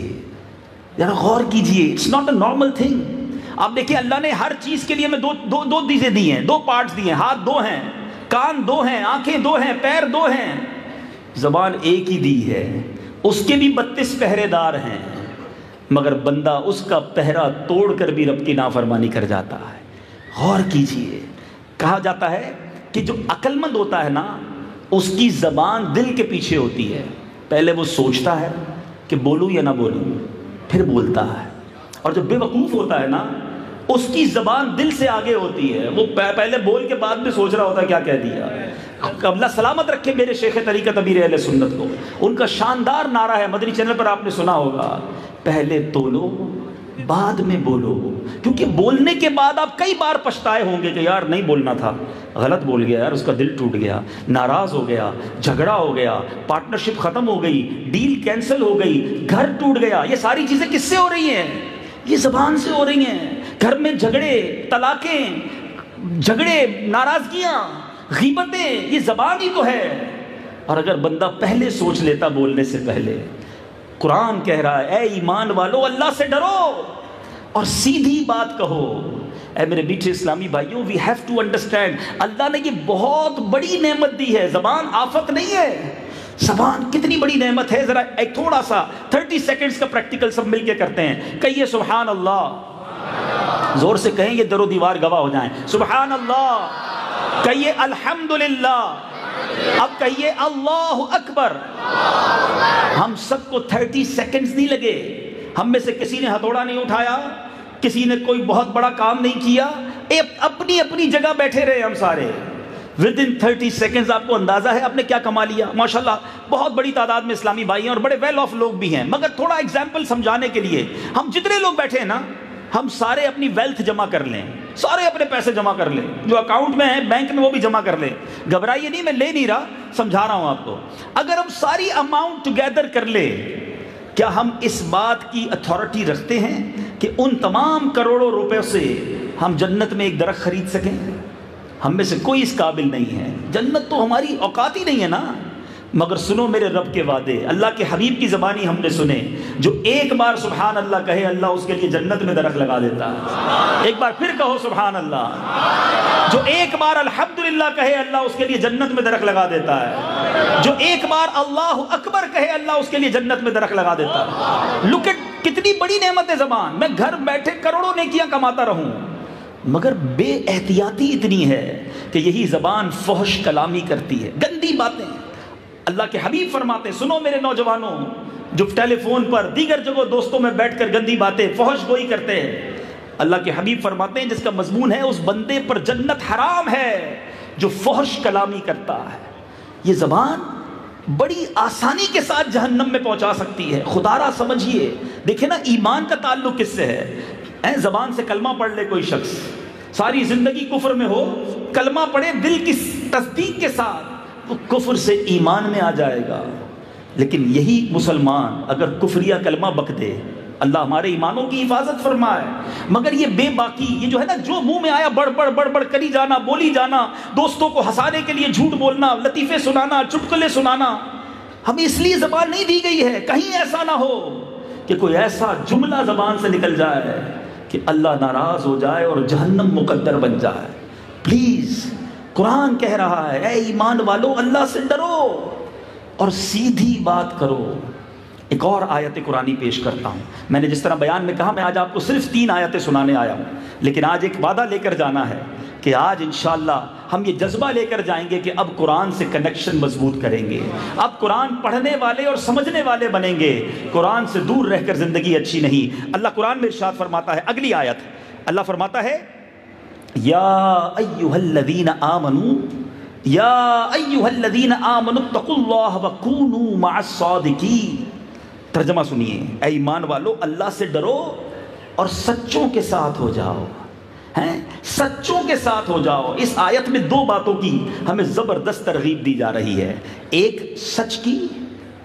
ذرا غور کیجئے، it's not a normal thing. آپ دیکھیں اللہ نے ہر چیز کے لیے ہمیں دو چیزیں دی ہیں، 2 پارٹس دیے ہیں، ہاتھ 2 ہیں، کان 2 ہیں، آنکھیں 2 ہیں، پیر 2 ہیں، زبان ایک ہی دی ہے، اس کے بھی 32 پہرے دار ہیں، مگر بندہ اس کا پہرا توڑ کر بھی رب کی نافرمانی کر جاتا ہے۔ غور کیجئے، کہا جاتا ہے کہ جو عقل مند ہوتا ہے نا اس کی زبان دل کے پیچھے ہوتی ہے. پہلے وہ سوچتا ہے کہ بولوں یا نہ بولوں، پھر بولتا ہے. اور جو بے وقوف ہوتا ہے نا اس کی زبان دل سے آگے ہوتی ہے، وہ پہلے بول کے بعد میں سوچ رہا ہوتا ہے کیا کہہ دیا. اللہ سلامت رکھے میرے شیخ طریقت امیر اہل سنت کو. ان کا شاندار نعرہ ہے، مدنی چینل پر آپ نے سنا ہوگا، پہلے تولو بعد میں بولو. کیونکہ بولنے کے بعد آپ کئی بار پچھتائے ہوں گے کہ یار نہیں بولنا تھا، غلط بول گیا یار، اس کا دل ٹوٹ گیا، ناراض ہو گیا، جھگڑا ہو گیا، پارٹنرشپ ختم ہو گئی، ڈیل کینسل ہو گئی، گھر ٹوٹ گیا. یہ ساری چیزیں کس سے ہو رہی ہیں؟ یہ زبان سے ہو رہی ہیں. گھر میں جھگڑے، طلاقیں، جھگڑے، ناراضگیاں، غیبتیں، یہ زبان ہی تو ہے. اور اگر بندہ پہلے سوچ لیتا بولنے سے پہلے، قرآن کہہ رہا ہے اے ایمان والو اللہ سے ڈرو اور سیدھی بات کہو. اے میرے میٹھے اسلامی بھائیوں، وی ہیو ٹو انڈرسٹینڈ، اللہ نے یہ بہت بڑی نعمت دی ہے. زبان آفت نہیں ہے. زبان کتنی بڑی نعمت ہے. ذرا ایک تھوڑا سا 30 سیکنڈز کا پریکٹیکل سب مل کے کرتے ہیں. کہیے سبحان اللہ، زور سے کہیں یہ در و دیوار گواہ ہو جائیں. سبحان اللہ. کہیے الحمدللہ. اب کہیے اللہ اکبر. ہم سب کو 30 سیکنڈز نہیں لگے. ہم میں سے کسی نے ہتھوڑا نہیں اٹھایا، کسی نے کوئی بہت بڑا کام نہیں کیا، اپنی اپنی جگہ بیٹھے رہے ہم سارے. ودن 30 سیکنڈز آپ کو اندازہ ہے آپ نے کیا کما لیا. ماشاءاللہ بہت بڑی تعداد میں اسلامی بھائی ہیں اور بڑے ویل آف لوگ بھی ہیں. مگر تھوڑا ایگزامپل سمجھانے کے لیے، ہم جتنے لوگ بیٹھے ہیں نا، ہم سارے اپنی ویلتھ جمع کر لیں، سارے اپنے پیسے جمع کر لیں، جو اکاؤنٹ میں ہیں بینک میں وہ بھی جمع کر لیں. گھبرائیے نہیں، میں لے نہیں رہا، سمجھا رہا ہوں آپ کو. اگر ہم ساری اماؤنٹ ٹوگیدر کر لیں، کیا ہم اس بات کی اتھارٹی رکھتے ہیں کہ ان تمام کروڑوں روپے سے ہم جنت میں ایک درخت خرید سکیں؟ ہم میں سے کوئی اس قابل نہیں ہے. جنت تو ہماری اوقات ہی نہیں ہے نا. مگر سنو میرے رب کے وعدے، اللہ کے حبیب کی زبانی ہم نے سنے. جو ایک بار سبحان اللہ کہے اللہ اس کے لیے جنت میں درخت لگا دیتا ہے. ایک بار پھر کہو سبحان اللہ. جو ایک بار الحمدللہ کہے اللہ اس کے لیے جنت میں درخت لگا دیتا ہے. جو ایک بار اللہ اکبر کہے اللہ اس کے لیے جنت میں درخت لگا دیتا ہے. لک اٹ، کتنی بڑی نعمت ہے زبان. میں گھر بیٹھے کروڑوں نیکیاں کماتا رہوں، مگر بے احتیاطی اتنی ہے کہ یہی زبان فحش کلامی کرتی ہے، گندی باتیں. اللہ کے حبیب فرماتے ہیں، سنو میرے نوجوانوں جو ٹیلی فون پر دیگر جگہوں دوستوں میں بیٹھ کر گندی باتیں، فحش گوئی کرتے ہیں، اللہ کے حبیب فرماتے ہیں جس کا مضمون ہے اس بندے پر جنت حرام ہے جو فحش کلامی کرتا ہے. یہ زبان بڑی آسانی کے ساتھ جہنم میں پہنچا سکتی ہے. خدا را سمجھیے. دیکھیں نا ایمان کا تعلق کس سے ہے. زبان سے کلمہ پڑھ لے کوئی شخص، ساری زندگی کفر میں ہو، کلمہ پڑھے دل کی تصدیق کے ساتھ، وہ کفر سے ایمان میں آ جائے گا. لیکن یہی مسلمان اگر کفریہ کلمہ بک دے، اللہ ہمارے ایمانوں کی حفاظت فرمائے. مگر یہ بے باکی، یہ جو ہے نا، جو منہ میں آیا بڑ بڑ کری جانا، بولی جانا، دوستوں کو ہنسانے کے لیے جھوٹ بولنا، لطیفے سنانا، چٹکلے سنانا، ہمیں اس لیے زبان نہیں دی گئی ہے. کہیں ایسا نہ ہو کہ کوئی ایسا جملہ زبان سے نکل جائے کہ اللہ ناراض ہو جائے اور جہنم مقدر بن جائے. پلیز، قرآن کہہ رہا ہے اے ایمان والو اللہ سے ڈرو اور سیدھی بات کرو. ایک اور آیت قرآنی پیش کرتا ہوں. میں نے جس طرح بیان میں کہا میں آج آپ کو صرف 3 آیتیں سنانے آیا ہوں، لیکن آج ایک وعدہ لے کر جانا ہے کہ آج انشاءاللہ ہم یہ جذبہ لے کر جائیں گے کہ اب قرآن سے کنیکشن مضبوط کریں گے. اب قرآن پڑھنے والے اور سمجھنے والے بنیں گے. قرآن سے دور رہ کر زندگی اچھی نہیں. اللہ قرآن میں ارشاد فرماتا ہے، اگلی آیت اللہ فرماتا ہے یا ایھا الذین آمنوا، یا ایھا الذین آمنوا اتقوا اللہ وکونوا مع الصادقین. ترجمہ سنیے، اے ایمان والو اللہ سے ڈرو اور سچوں کے ساتھ ہو جاؤ. سچوں کے ساتھ ہو جاؤ. اس آیت میں 2 باتوں کی ہمیں زبردست ترغیب دی جا رہی ہے، ایک سچ کی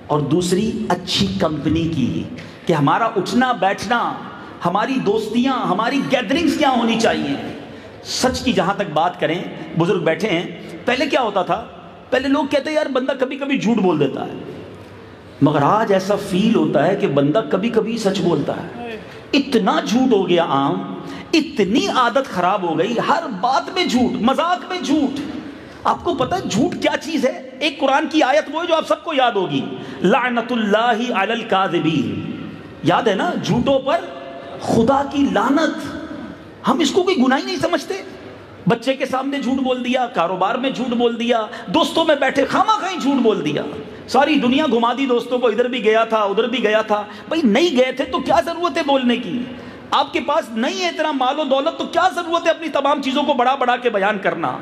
اور دوسری اچھی کمپنی کی، کہ ہمارا اٹھنا بیٹھنا، ہماری دوستیاں، ہماری گیدرنگز کیا ہونی چاہیے. سچ کی جہاں تک بات کریں، بزرگ بیٹھے ہیں، پہلے کیا ہوتا تھا، پہلے لوگ کہتے ہیں یار بندہ کبھی کبھی جھوٹ بول دیتا ہے، مگر آج ایسا فیل ہوتا ہے کہ بندہ کبھی کبھی سچ بولتا ہے. اتنا جھوٹ ہو گیا عام، اتنی عادت خراب ہو گئی، ہر بات میں جھوٹ، مذاق میں جھوٹ. آپ کو پتہ ہے جھوٹ کیا چیز ہے؟ ایک قرآن کی آیت وہ ہے جو آپ سب کو یاد ہوگی، لعنت اللہ علی الکاذبین. یاد ہے نا، جھوٹوں پر خدا کی لعنت. ہم اس کو کوئی گناہ ہی نہیں سمجھتے. بچے کے سامنے جھوٹ بول دیا، کاروبار میں جھوٹ بول دیا، دوستوں میں بیٹھے خواہ خواہ جھوٹ بول دیا، ساری دنیا گھما دی دوستوں کو، ادھر بھی گیا تھا ادھر بھی گیا تھا۔ بھائی نہیں گئے تھے تو کیا ضرورت ہے بولنے کی؟ آپ کے پاس نہیں ہے اتنا مال و دولت تو کیا ضرورت ہے اپنی تمام چیزوں کو بڑا بڑا کے بیان کرنا؟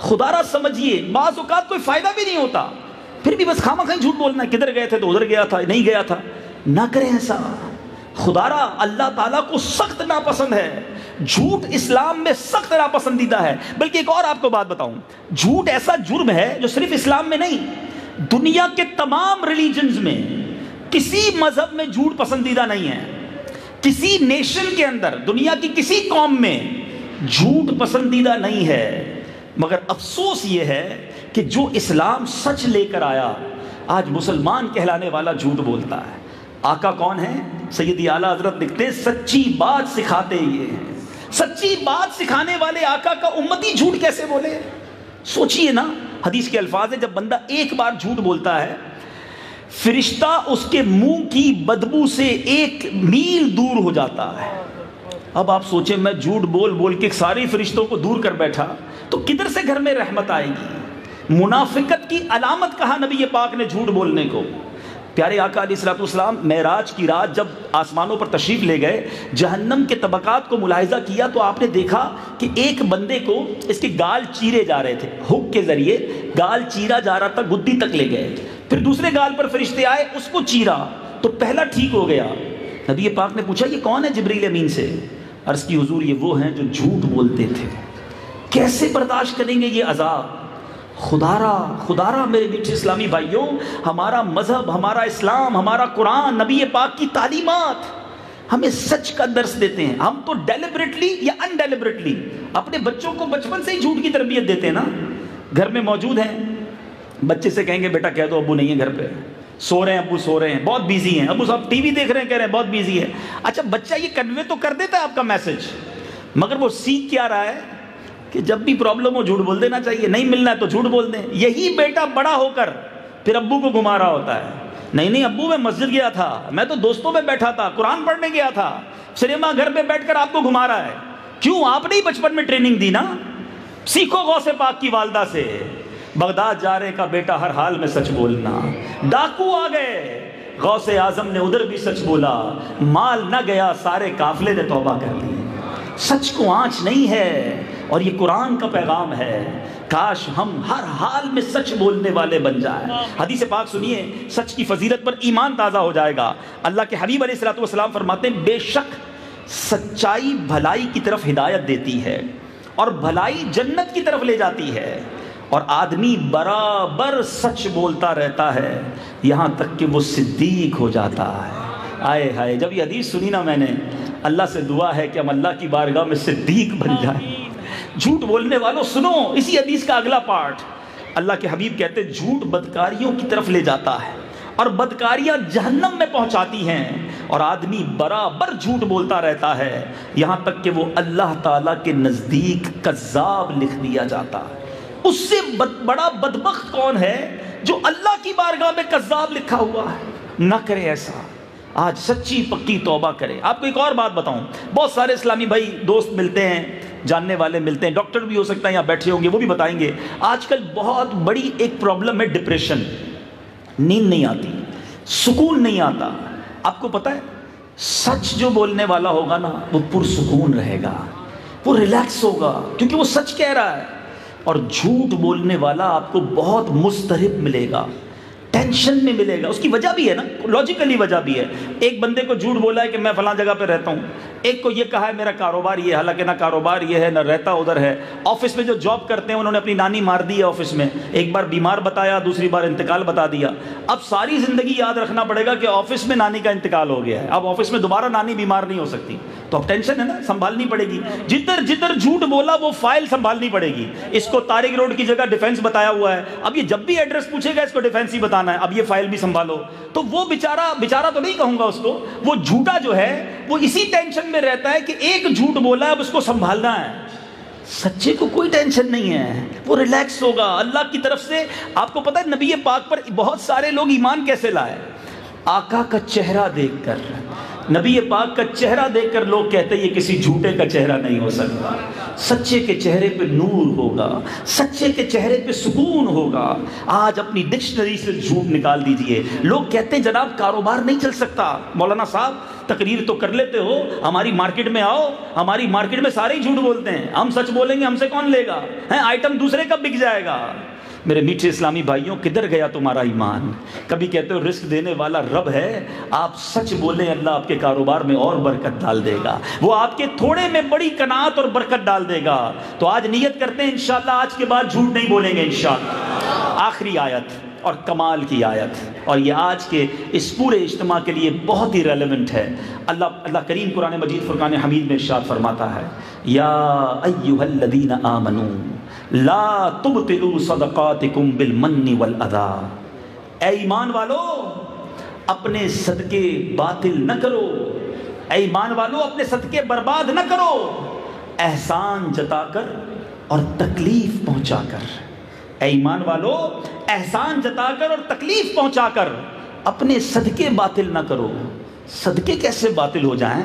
خدا را سمجھیے، بعض اوقات کوئی فائدہ بھی نہیں ہوتا، پھر بھی بس خواہ خواہ جھوٹ بولنا، کدھر گئے تھے تو ادھر گیا تھا، نہیں گیا تھا۔ نہ کریں ایسا، خدا را اللہ تعالیٰ کو سخت ناپسند ہے، جھوٹ اسلام میں سخت ناپسندیدہ ہے۔ بلکہ ایک اور آپ کو بات بتاؤں، جھوٹ ایسا جرم ہے جو صرف اسلام میں نہیں، دنیا کے تمام ریلیجنز میں کسی مذہب میں جھوٹ پسندیدہ نہیں ہے، کسی نیشن کے اندر، دنیا کی کسی قوم میں جھوٹ پسندیدہ نہیں ہے۔ مگر افسوس یہ ہے کہ جو اسلام سچ لے کر آیا، آج مسلمان کہلانے والا جھوٹ بولتا ہے۔ آقا کون ہے؟ سیدی اعلیٰ حضرت لکھتے ہیں سچی بات سکھاتے یہ ہیں۔ سچی بات سکھانے والے آقا کا امتی جھوٹ کیسے بولے؟ سوچئے نا، حدیث کے الفاظ ہے جب بندہ ایک بار جھوٹ بولتا ہے، فرشتہ اس کے منہ کی بدبو سے 1 میل دور ہو جاتا ہے۔ اب آپ سوچیں، میں جھوٹ بول بول کے ساری فرشتوں کو دور کر بیٹھا تو کدھر سے گھر میں رحمت آئے گی؟ منافقت کی علامت کہا نبی پاک نے جھوٹ بولنے کو۔ پیارے آقا علیہ الصلوۃ والسلام معراج کی رات جب آسمانوں پر تشریف لے گئے، جہنم کے طبقات کو ملاحظہ کیا تو آپ نے دیکھا کہ ایک بندے کو اس کے گال چیرے جا رہے تھے، ہک کے ذریعے گال چیرا جا رہا تھا، گدی تک لے گئے، پھر دوسرے گال پر فرشتے آئے، اس کو چیرا تو پہلا ٹھیک ہو گیا۔ نبی پاک نے پوچھا یہ کون ہے؟ جبریل امین سے۔ عرض کی حضور یہ وہ ہیں جو جھوٹ بولتے تھے۔ کیسے برداشت کریں گے یہ عذاب؟ خدا را میرے میٹھے اسلامی بھائیوں، ہمارا مذہب، ہمارا اسلام، ہمارا قرآن، نبی پاک کی تعلیمات ہمیں سچ کا درس دیتے ہیں۔ ہم تو ڈیلیبریٹلی یا ان ڈیلیبریٹلی اپنے بچوں کو بچپن سے ہی جھوٹ کی تربیت دیتے ہیں نا۔ گھر میں موجود ہیں، بچے سے کہیں گے بیٹا کہہ دو ابو نہیں ہے گھر پہ، سو رہے ہیں ابو، سو رہے ہیں، بہت بیزی ہیں ابو صاحب، ٹی وی دیکھ رہے ہیں، کہہ رہے ہیں بہت بیزی ہے۔ اچھا بچہ یہ کنوے تو کر دیتا ہے آپ کا میسج، مگر وہ سیکھ کیا رہا ہے کہ جب بھی پرابلم ہو جھوٹ بول دینا چاہیے، نہیں ملنا ہے تو جھوٹ بول دیں۔ یہی بیٹا بڑا ہو کر پھر ابو کو گھما رہا ہوتا ہے، نہیں ابو میں مسجد گیا تھا، میں تو دوستوں میں بیٹھا تھا، قرآن پڑھنے گیا تھا، سنیما گھر پہ بیٹھ کر آپ کو گھما رہا ہے۔ کیوں؟ آپ نے ہی بچپن میں ٹریننگ دی نا۔ سیکھو غوث پاک کی والدہ سے، بغداد جا رہے کا بیٹا ہر حال میں سچ بولنا۔ ڈاکو آ گئے، غوث اعظم نے ادھر بھی سچ بولا، مال نہ گیا، سارے قافلے نے توبہ کر لی۔ سچ کو آنچ نہیں ہے، اور یہ قرآن کا پیغام ہے۔ کاش ہم ہر حال میں سچ بولنے والے بن جائیں۔ حدیث پاک سنیے، سچ کی فضیلت پر ایمان تازہ ہو جائے گا۔ اللہ کے حبیب علیہ الصلوۃ والسلام فرماتے ہیں بے شک سچائی بھلائی کی طرف ہدایت دیتی ہے، اور بھلائی جنت کی طرف لے جاتی ہے، اور آدمی برابر سچ بولتا رہتا ہے یہاں تک کہ وہ صدیق ہو جاتا ہے۔ آئے ہائے، جب یہ حدیث سنی نا میں نے، اللہ سے دعا ہے کہ ہم اللہ کی بارگاہ میں صدیق بن جائیں۔ جھوٹ بولنے والوں سنو اسی حدیث کا اگلا پارٹ۔ اللہ کے حبیب کہتے ہیں جھوٹ بدکاریوں کی طرف لے جاتا ہے، اور بدکاریاں جہنم میں پہنچاتی ہیں، اور آدمی برابر جھوٹ بولتا رہتا ہے یہاں تک کہ وہ اللہ تعالیٰ کے نزدیک کذاب لکھ دیا جاتا ہے۔ اس سے بڑا بدبخت کون ہے جو اللہ کی بارگاہ میں کذاب لکھا ہوا ہے؟ نہ کرے ایسا، آج سچی پکی توبہ کرے۔ آپ کو ایک اور بات بتاؤں، بہت سارے اسلامی بھائی دوست ملتے ہیں، جاننے والے ملتے ہیں، ڈاکٹر بھی ہو سکتا ہے یہاں بیٹھے ہوں گے، وہ بھی بتائیں گے آج کل بہت بڑی ایک پرابلم ہے ڈپریشن۔ نیند نہیں آتی، سکون نہیں آتا۔ آپ کو پتہ ہے سچ جو بولنے والا ہوگا نا وہ پرسکون رہے گا، وہ ریلیکس ہوگا کیونکہ وہ سچ کہہ رہا ہے، اور جھوٹ بولنے والا آپ کو بہت مضطرب ملے گا، ٹینشن میں ملے گا۔ اس کی وجہ بھی ہے نا، لاجیکلی وجہ بھی ہے۔ ایک بندے کو جھوٹ بولا ہے کہ میں فلاں جگہ پہ رہتا ہوں، ایک کو یہ کہا ہے میرا کاروبار یہ ہے، حالانکہ نہ کاروبار یہ ہے نہ رہتا ادھر ہے۔ آفس میں جو جاب کرتے ہیں انہوں نے اپنی نانی مار دی ہے آفس میں، ایک بار بیمار بتایا، دوسری بار انتقال بتا دیا۔ اب ساری زندگی یاد رکھنا پڑے گا کہ آفس میں نانی کا انتقال ہو گیا ہے، اب آفس میں دوبارہ نانی بیمار نہیں ہو سکتی، تو اب ٹینشن ہے نا، سنبھالنی پڑے گی۔ جدھر جھوٹ بولا وہ فائل سنبھالنی پڑے گی۔ اس کو طارق روڈ کی جگہ ڈیفینس بتایا ہوا ہے، اب یہ جب بھی ایڈریس پوچھے گا اس کو ڈیفینس ہی بتانا ہے، اب یہ فائل بھی سنبھالو۔ تو وہ بیچارہ تو نہیں کہوں گا اس کو، وہ جھوٹا جو ہے وہ اسی ٹینشن میں رہتا ہے کہ ایک جھوٹ بولا ہے اب اس کو سنبھالنا ہے۔ سچے کو کوئی ٹینشن نہیں ہے، وہ ریلیکس ہوگا اللہ کی طرف سے۔ آپ کو پتہ ہے نبی پاک پر بہت سارے لوگ ایمان کیسے لائے؟ آقا کا چہرہ دیکھ کر، نبی پاک کا چہرہ دیکھ کر لوگ کہتے ہیں یہ کسی جھوٹے کا چہرہ نہیں ہو سکتا، سچے کے چہرے پہ نور ہوگا، سچے کے چہرے پہ سکون ہوگا۔ آج اپنی ڈکشنری سے جھوٹ نکال دیجئے۔ لوگ کہتے ہیں جناب کاروبار نہیں چل سکتا۔ مولانا صاحب تقریر تو کر لیتے ہو، ہماری مارکیٹ میں آؤ، ہماری مارکیٹ میں سارے ہی جھوٹ بولتے ہیں، ہم سچ بولیں گے ہم سے کون لے گا؟ آئٹم دوسرے کا بک جائے گا۔ میرے میٹھے اسلامی بھائیوں، کدھر گیا تمہارا ایمان؟ کبھی کہتے ہو رزق دینے والا رب ہے، آپ سچ بولیں اللہ آپ کے کاروبار میں اور برکت ڈال دے گا، وہ آپ کے تھوڑے میں بڑی قناعت اور برکت ڈال دے گا۔ تو آج نیت کرتے ہیں انشاءاللہ آج کے بعد جھوٹ نہیں بولیں گے انشاءاللہ۔ آخری آیت اور کمال کی آیت، اور یہ آج کے اس پورے اجتماع کے لیے بہت ہی ریلیونٹ ہے۔ اللہ کریم قرآن مجید فرقان حمید میں ارشاد فرماتا ہے، یا ایھا الذین آمنوا لا تبطلوا صدقاتکم بالمن والاذی۔ اے ایمان والو اپنے صدقے باطل نہ کرو، اے ایمان والو اپنے صدقے برباد نہ کرو، احسان جتا کر اور تکلیف پہنچا کر۔ اے ایمان والو احسان جتا کر اور تکلیف پہنچا کر اپنے صدقے باطل نہ کرو۔ صدقے کیسے باطل ہو جائیں؟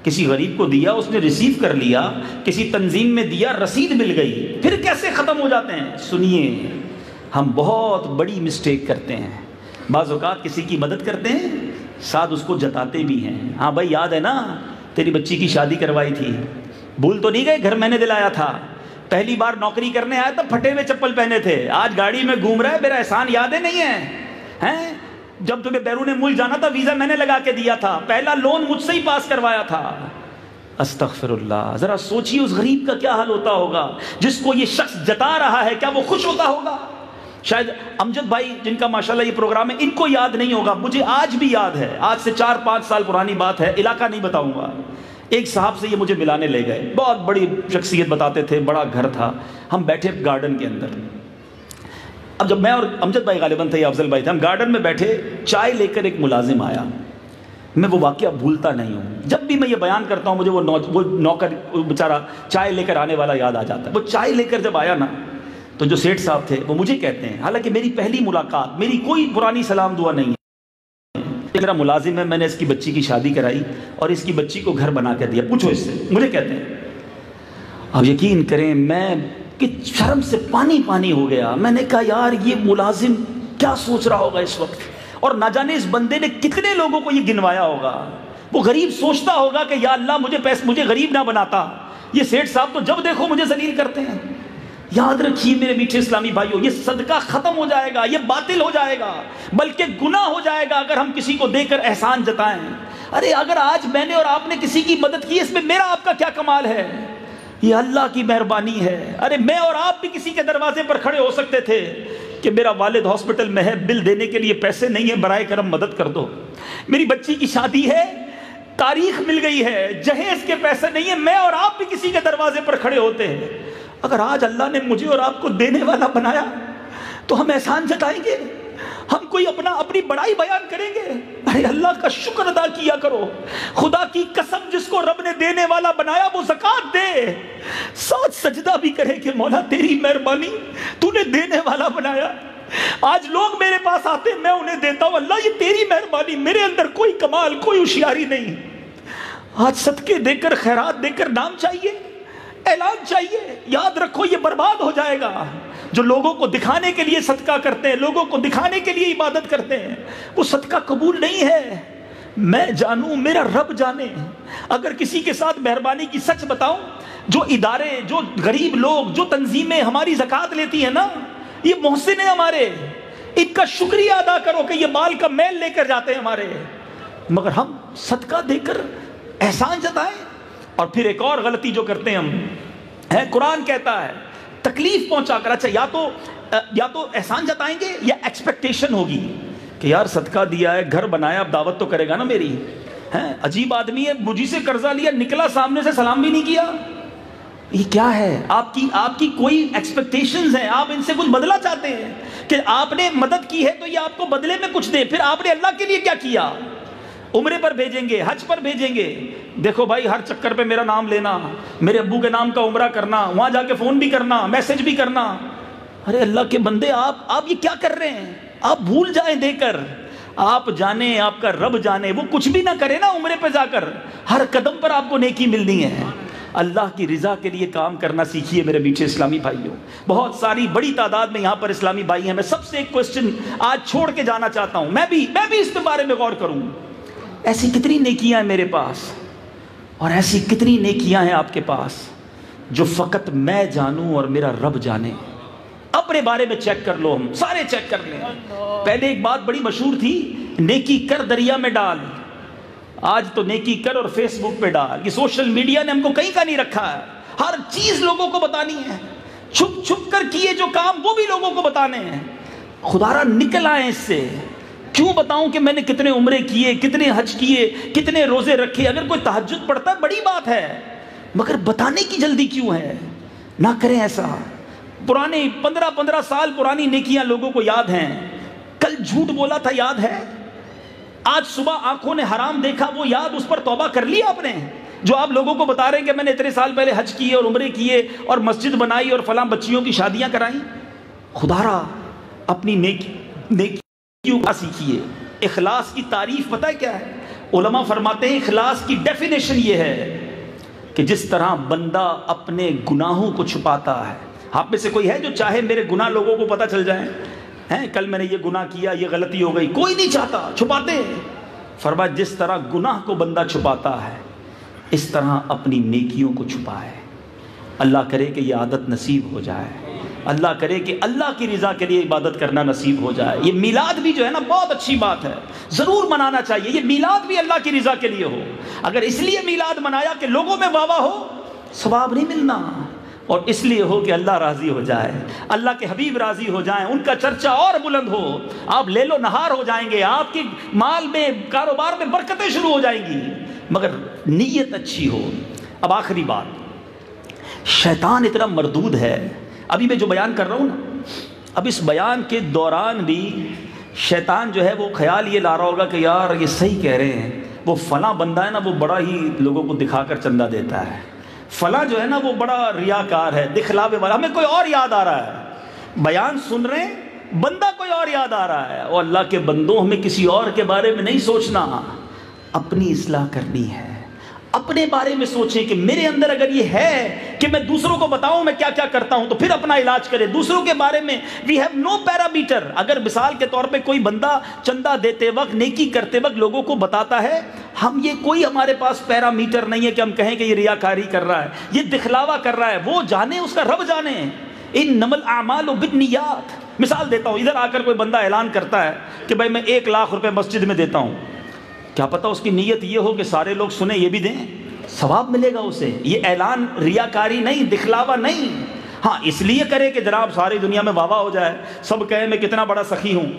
کسی غریب کو دیا اس نے ریسیو کر لیا، کسی تنظیم میں دیا رسید مل گئی، پھر کیسے ختم ہو جاتے ہیں؟ سنیے، ہم بہت بڑی مسٹیک کرتے ہیں۔ بعض اوقات کسی کی مدد کرتے ہیں، ساتھ اس کو جتاتے بھی ہیں، ہاں بھائی یاد ہے نا تیری بچی کی شادی کروائی تھی، بھول تو نہیں گئے؟ گھر میں نے دلایا تھا، پہلی بار نوکری کرنے آیا تھا پھٹے ہوئے چپل پہنے تھے، آج گاڑی میں گھوم رہا ہے، میرا احسان یادیں نہیں ہے؟ جب تمہیں بیرون ملک جانا تھا ویزا میں نے لگا کے دیا تھا، پہلا لون مجھ سے ہی پاس کروایا تھا۔ استغفر اللہ، ذرا سوچیے اس غریب کا کیا حال ہوتا ہوگا جس کو یہ شخص جتا رہا ہے، کیا وہ خوش ہوتا ہوگا؟ شاید امجد بھائی جن کا ماشاءاللہ یہ پروگرام ہے ان کو یاد نہیں ہوگا، مجھے آج بھی یاد ہے، آج سے 4-5 سال پرانی بات ہے، علاقہ نہیں بتاؤں گا۔ ایک صاحب سے یہ مجھے ملانے لے گئے، بہت بڑی شخصیت بتاتے تھے، بڑا گھر تھا، ہم بیٹھے گارڈن کے اندر۔ اب جب میں اور امجد بھائی غالباً تھے یا افضل بھائی تھے، ہم گارڈن میں بیٹھے، چائے لے کر ایک ملازم آیا، میں وہ واقعہ بھولتا نہیں ہوں، جب بھی میں یہ بیان کرتا ہوں مجھے وہ نوکر بیچارہ چائے لے کر آنے والا یاد آ جاتا ہے۔ وہ چائے لے کر جب آیا نا تو جو سیٹھ صاحب تھے وہ مجھے کہتے ہیں، حالانکہ میری پہلی ملاقات، میری کوئی پرانی سلام دعا نہیں ہے، میرا ملازم ہے، میں نے اس کی بچی کی شادی کرائی اور اس کی بچی کو گھر بنا کے دیا، پوچھو اس سے، مجھے کہتے ہیں۔ اب یقین کریں میں کہ شرم سے پانی پانی ہو گیا، میں نے کہا یار یہ ملازم کیا سوچ رہا ہوگا اس وقت، اور نہ جانے اس بندے نے کتنے لوگوں کو یہ گنوایا ہوگا۔ وہ غریب سوچتا ہوگا کہ یا اللہ مجھے غریب نہ بناتا، یہ سیٹھ صاحب تو جب دیکھو مجھے ذلیل کرتے ہیں۔ یاد رکھیے میرے میٹھے اسلامی بھائیوں، یہ صدقہ ختم ہو جائے گا، یہ باطل ہو جائے گا، بلکہ گناہ ہو جائے گا اگر ہم کسی کو دے کر احسان جتائیں۔ ارے اگر آج میں نے اور آپ نے کسی کی مدد کی، اس میں میرا آپ کا کیا کمال ہے؟ یہ اللہ کی مہربانی ہے۔ ارے میں اور آپ بھی کسی کے دروازے پر کھڑے ہو سکتے تھے کہ میرا والد ہاسپٹل میں ہے، بل دینے کے لیے پیسے نہیں ہیں، برائے کرم مدد کر دو، میری بچی کی شادی ہے، تاریخ مل گئی ہے، جہیز کے پیسے نہیں ہیں، میں اور آپ بھی کسی کے دروازے پر کھڑے ہوتے ہیں۔ اگر آج اللہ نے مجھے اور آپ کو دینے والا بنایا تو ہم احسان جتائیں گے، ہم کوئی اپنی بڑائی بیان کریں گے؟ ارے اللہ کا شکر ادا کیا کرو، خدا کی قسم جس کو رب نے دینے والا بنایا وہ زکوٰۃ دے، ساتھ سجدہ بھی کرے کہ مولا تیری مہربانی، تو نے دینے والا بنایا۔ آج لوگ میرے پاس آتے ہیں، میں انہیں دیتا ہوں، اللہ یہ تیری مہربانی، میرے اندر کوئی کمال کوئی ہوشیاری نہیں۔ آج صدقے دے کر خیرات دے کر نام چاہیے، اعلان چاہیے، یاد رکھو یہ برباد ہو جائے گا۔ جو لوگوں کو دکھانے کے لیے صدقہ کرتے ہیں، لوگوں کو دکھانے کے لیے عبادت کرتے ہیں، وہ صدقہ قبول نہیں ہے۔ میں جانوں، میرا رب جانے، اگر کسی کے ساتھ مہربانی کی سچ بتاؤں، جو ادارے، جو غریب لوگ، جو تنظیمیں ہماری زکوٰۃ لیتی ہیں نا، یہ محسن ہیں ہمارے، ان کا شکریہ ادا کرو کہ یہ مال کا میل لے کر جاتے ہیں ہمارے، مگر ہم صدقہ دے کر احسان جتائیں۔ اور پھر ایک اور غلطی جو کرتے ہیں ہم ہے، قرآن کہتا ہے تکلیف پہنچا کر، اچھا یا تو احسان جتائیں گے یا ایکسپیکٹیشن ہوگی کہ یار صدقہ دیا ہے، گھر بنایا، اب دعوت تو کرے گا نا میری، عجیب آدمی ہے، مجھے سے قرضہ لیا، نکلا سامنے سے سلام بھی نہیں کیا۔ یہ کیا ہے؟ آپ کی کوئی ایکسپیکٹیشنز ہیں، آپ ان سے کچھ بدلہ چاہتے ہیں کہ آپ نے مدد کی ہے تو یہ آپ کو بدلے میں کچھ دے، پھر آپ نے اللہ کے لیے کیا کیا؟ عمرے پر بھیجیں گے، حج پر بھیجیں گے، دیکھو بھائی ہر چکر پہ میرا نام لینا، میرے ابو کے نام کا عمرہ کرنا، وہاں جا کے فون بھی کرنا، میسج بھی کرنا۔ ارے اللہ کے بندے، آپ یہ کیا کر رہے ہیں؟ آپ بھول جائیں دے کر، آپ جانے، آپ کا رب جانے، وہ کچھ بھی نہ کرے نا عمرے پہ جا کر، ہر قدم پر آپ کو نیکی ملنی ہے۔ اللہ کی رضا کے لیے کام کرنا سیکھیے میرے میٹھے اسلامی بھائیوں۔ بہت ساری بڑی تعداد میں یہاں پر اسلامی بھائی ہیں، میں سب سے ایک کوسچن آج چھوڑ کے جانا چاہتا ہوں، میں بھی اس کے بارے میں غور کروں۔ ایسی کتنی نیکیاں ہیں میرے پاس، اور ایسی کتنی نیکیاں ہیں آپ کے پاس جو فقط میں جانوں اور میرا رب جانے؟ اپنے بارے میں چیک کر لو، ہم سارے چیک کر لیں۔ پہلے ایک بات بڑی مشہور تھی، نیکی کر دریا میں ڈال، آج تو نیکی کر اور فیس بک پہ ڈال۔ یہ سوشل میڈیا نے ہم کو کہیں کا نہیں رکھا ہے، ہر چیز لوگوں کو بتانی ہے، چھپ چھپ کر کیے جو کام وہ بھی لوگوں کو بتانے ہیں۔ خدا را نکل آئے اس سے۔ کیوں بتاؤں کہ میں نے کتنے عمرے کیے، کتنے حج کیے، کتنے روزے رکھے؟ اگر کوئی تہجد پڑھتا ہے بڑی بات ہے، مگر بتانے کی جلدی کیوں ہے؟ نہ کریں ایسا۔ پرانے 15 سال پرانی نیکیاں لوگوں کو یاد ہیں۔ کل جھوٹ بولا تھا یاد ہے، آج صبح آنکھوں نے حرام دیکھا وہ یاد، اس پر توبہ کر لیا آپ نے؟ جو آپ لوگوں کو بتا رہے ہیں کہ میں نے اتنے سال پہلے حج کیے اور عمرے کیے اور مسجد بنائی اور فلاں بچیوں کی شادیاں کرائیں، خدا را اپنی نیکیوں کا سیکھیے۔ اخلاص کی تعریف پتہ ہے کیا ہے؟ علماء فرماتے ہیں اخلاص کی ڈیفینیشن یہ ہے کہ جس طرح بندہ اپنے گناہوں کو چھپاتا ہے۔ آپ میں سے کوئی ہے جو چاہے میرے گناہ لوگوں کو پتہ چل جائیں؟ کل میں نے یہ گناہ کیا، یہ غلطی ہو گئی، کوئی نہیں چاہتا، چھپاتے ہیں۔ فرمایا جس طرح گناہ کو بندہ چھپاتا ہے اس طرح اپنی نیکیوں کو چھپائے۔ اللہ کرے کہ یہ عادت نصیب ہو جائے، اللہ کرے کہ اللہ کی رضا کے لیے عبادت کرنا نصیب ہو جائے۔ یہ میلاد بھی جو ہے نا بہت اچھی بات ہے، ضرور منانا چاہیے۔ یہ میلاد بھی اللہ کی رضا کے لیے ہو۔ اگر اس لیے میلاد منایا کہ لوگوں میں واہ واہ ہو، ثواب نہیں ملنا، اور اس لیے ہو کہ اللہ راضی ہو جائے، اللہ کے حبیب راضی ہو جائیں، ان کا چرچا اور بلند ہو، آپ لیل و نہار ہو جائیں گے، آپ کی مال میں کاروبار میں برکتیں شروع ہو جائیں گی، مگر نیت اچھی ہو۔ اب آخری بات، شیطان اتنا مردود ہے، ابھی میں جو بیان کر رہا ہوں نا، اب اس بیان کے دوران بھی شیطان جو ہے وہ خیال یہ لا رہا ہوگا کہ یار یہ صحیح کہہ رہے ہیں، وہ فلاں بندہ ہے نا وہ بڑا ہی لوگوں کو دکھا کر چندہ دیتا ہے، فلاں جو ہے نا وہ بڑا ریاکار ہے، دکھلاوے والا، ہمیں کوئی اور یاد آ رہا ہے۔ بیان سن رہے ہیں، بندہ کوئی اور یاد آ رہا ہے۔ اور اللہ کے بندوں، ہمیں کسی اور کے بارے میں نہیں سوچنا، اپنی اصلاح کرنی ہے۔ اپنے بارے میں سوچیں کہ میرے اندر اگر یہ ہے کہ میں دوسروں کو بتاؤں میں کیا کیا کرتا ہوں، تو پھر اپنا علاج کریں۔ دوسروں کے بارے میں وی ہیو نو پیرامیٹر۔ اگر مثال کے طور پہ کوئی بندہ چندہ دیتے وقت، نیکی کرتے وقت لوگوں کو بتاتا ہے، ہم یہ کوئی ہمارے پاس پیرامیٹر نہیں ہے کہ ہم کہیں کہ یہ ریاکاری کر رہا ہے، یہ دکھلاوا کر رہا ہے۔ وہ جانے، اس کا رب جانے۔ انما الاعمال بالنیات۔ مثال دیتا ہوں، ادھر آ کر کوئی بندہ اعلان کرتا ہے کہ بھائی میں 1 لاکھ روپے مسجد میں دیتا ہوں، کیا پتہ اس کی نیت یہ ہو کہ سارے لوگ سنیں یہ بھی دیں، ثواب ملے گا اسے۔ یہ اعلان ریاکاری نہیں، دکھلاوا نہیں۔ ہاں اس لیے کرے کہ جناب ساری دنیا میں واہ واہ ہو جائے، سب کہیں میں کتنا بڑا سخی ہوں،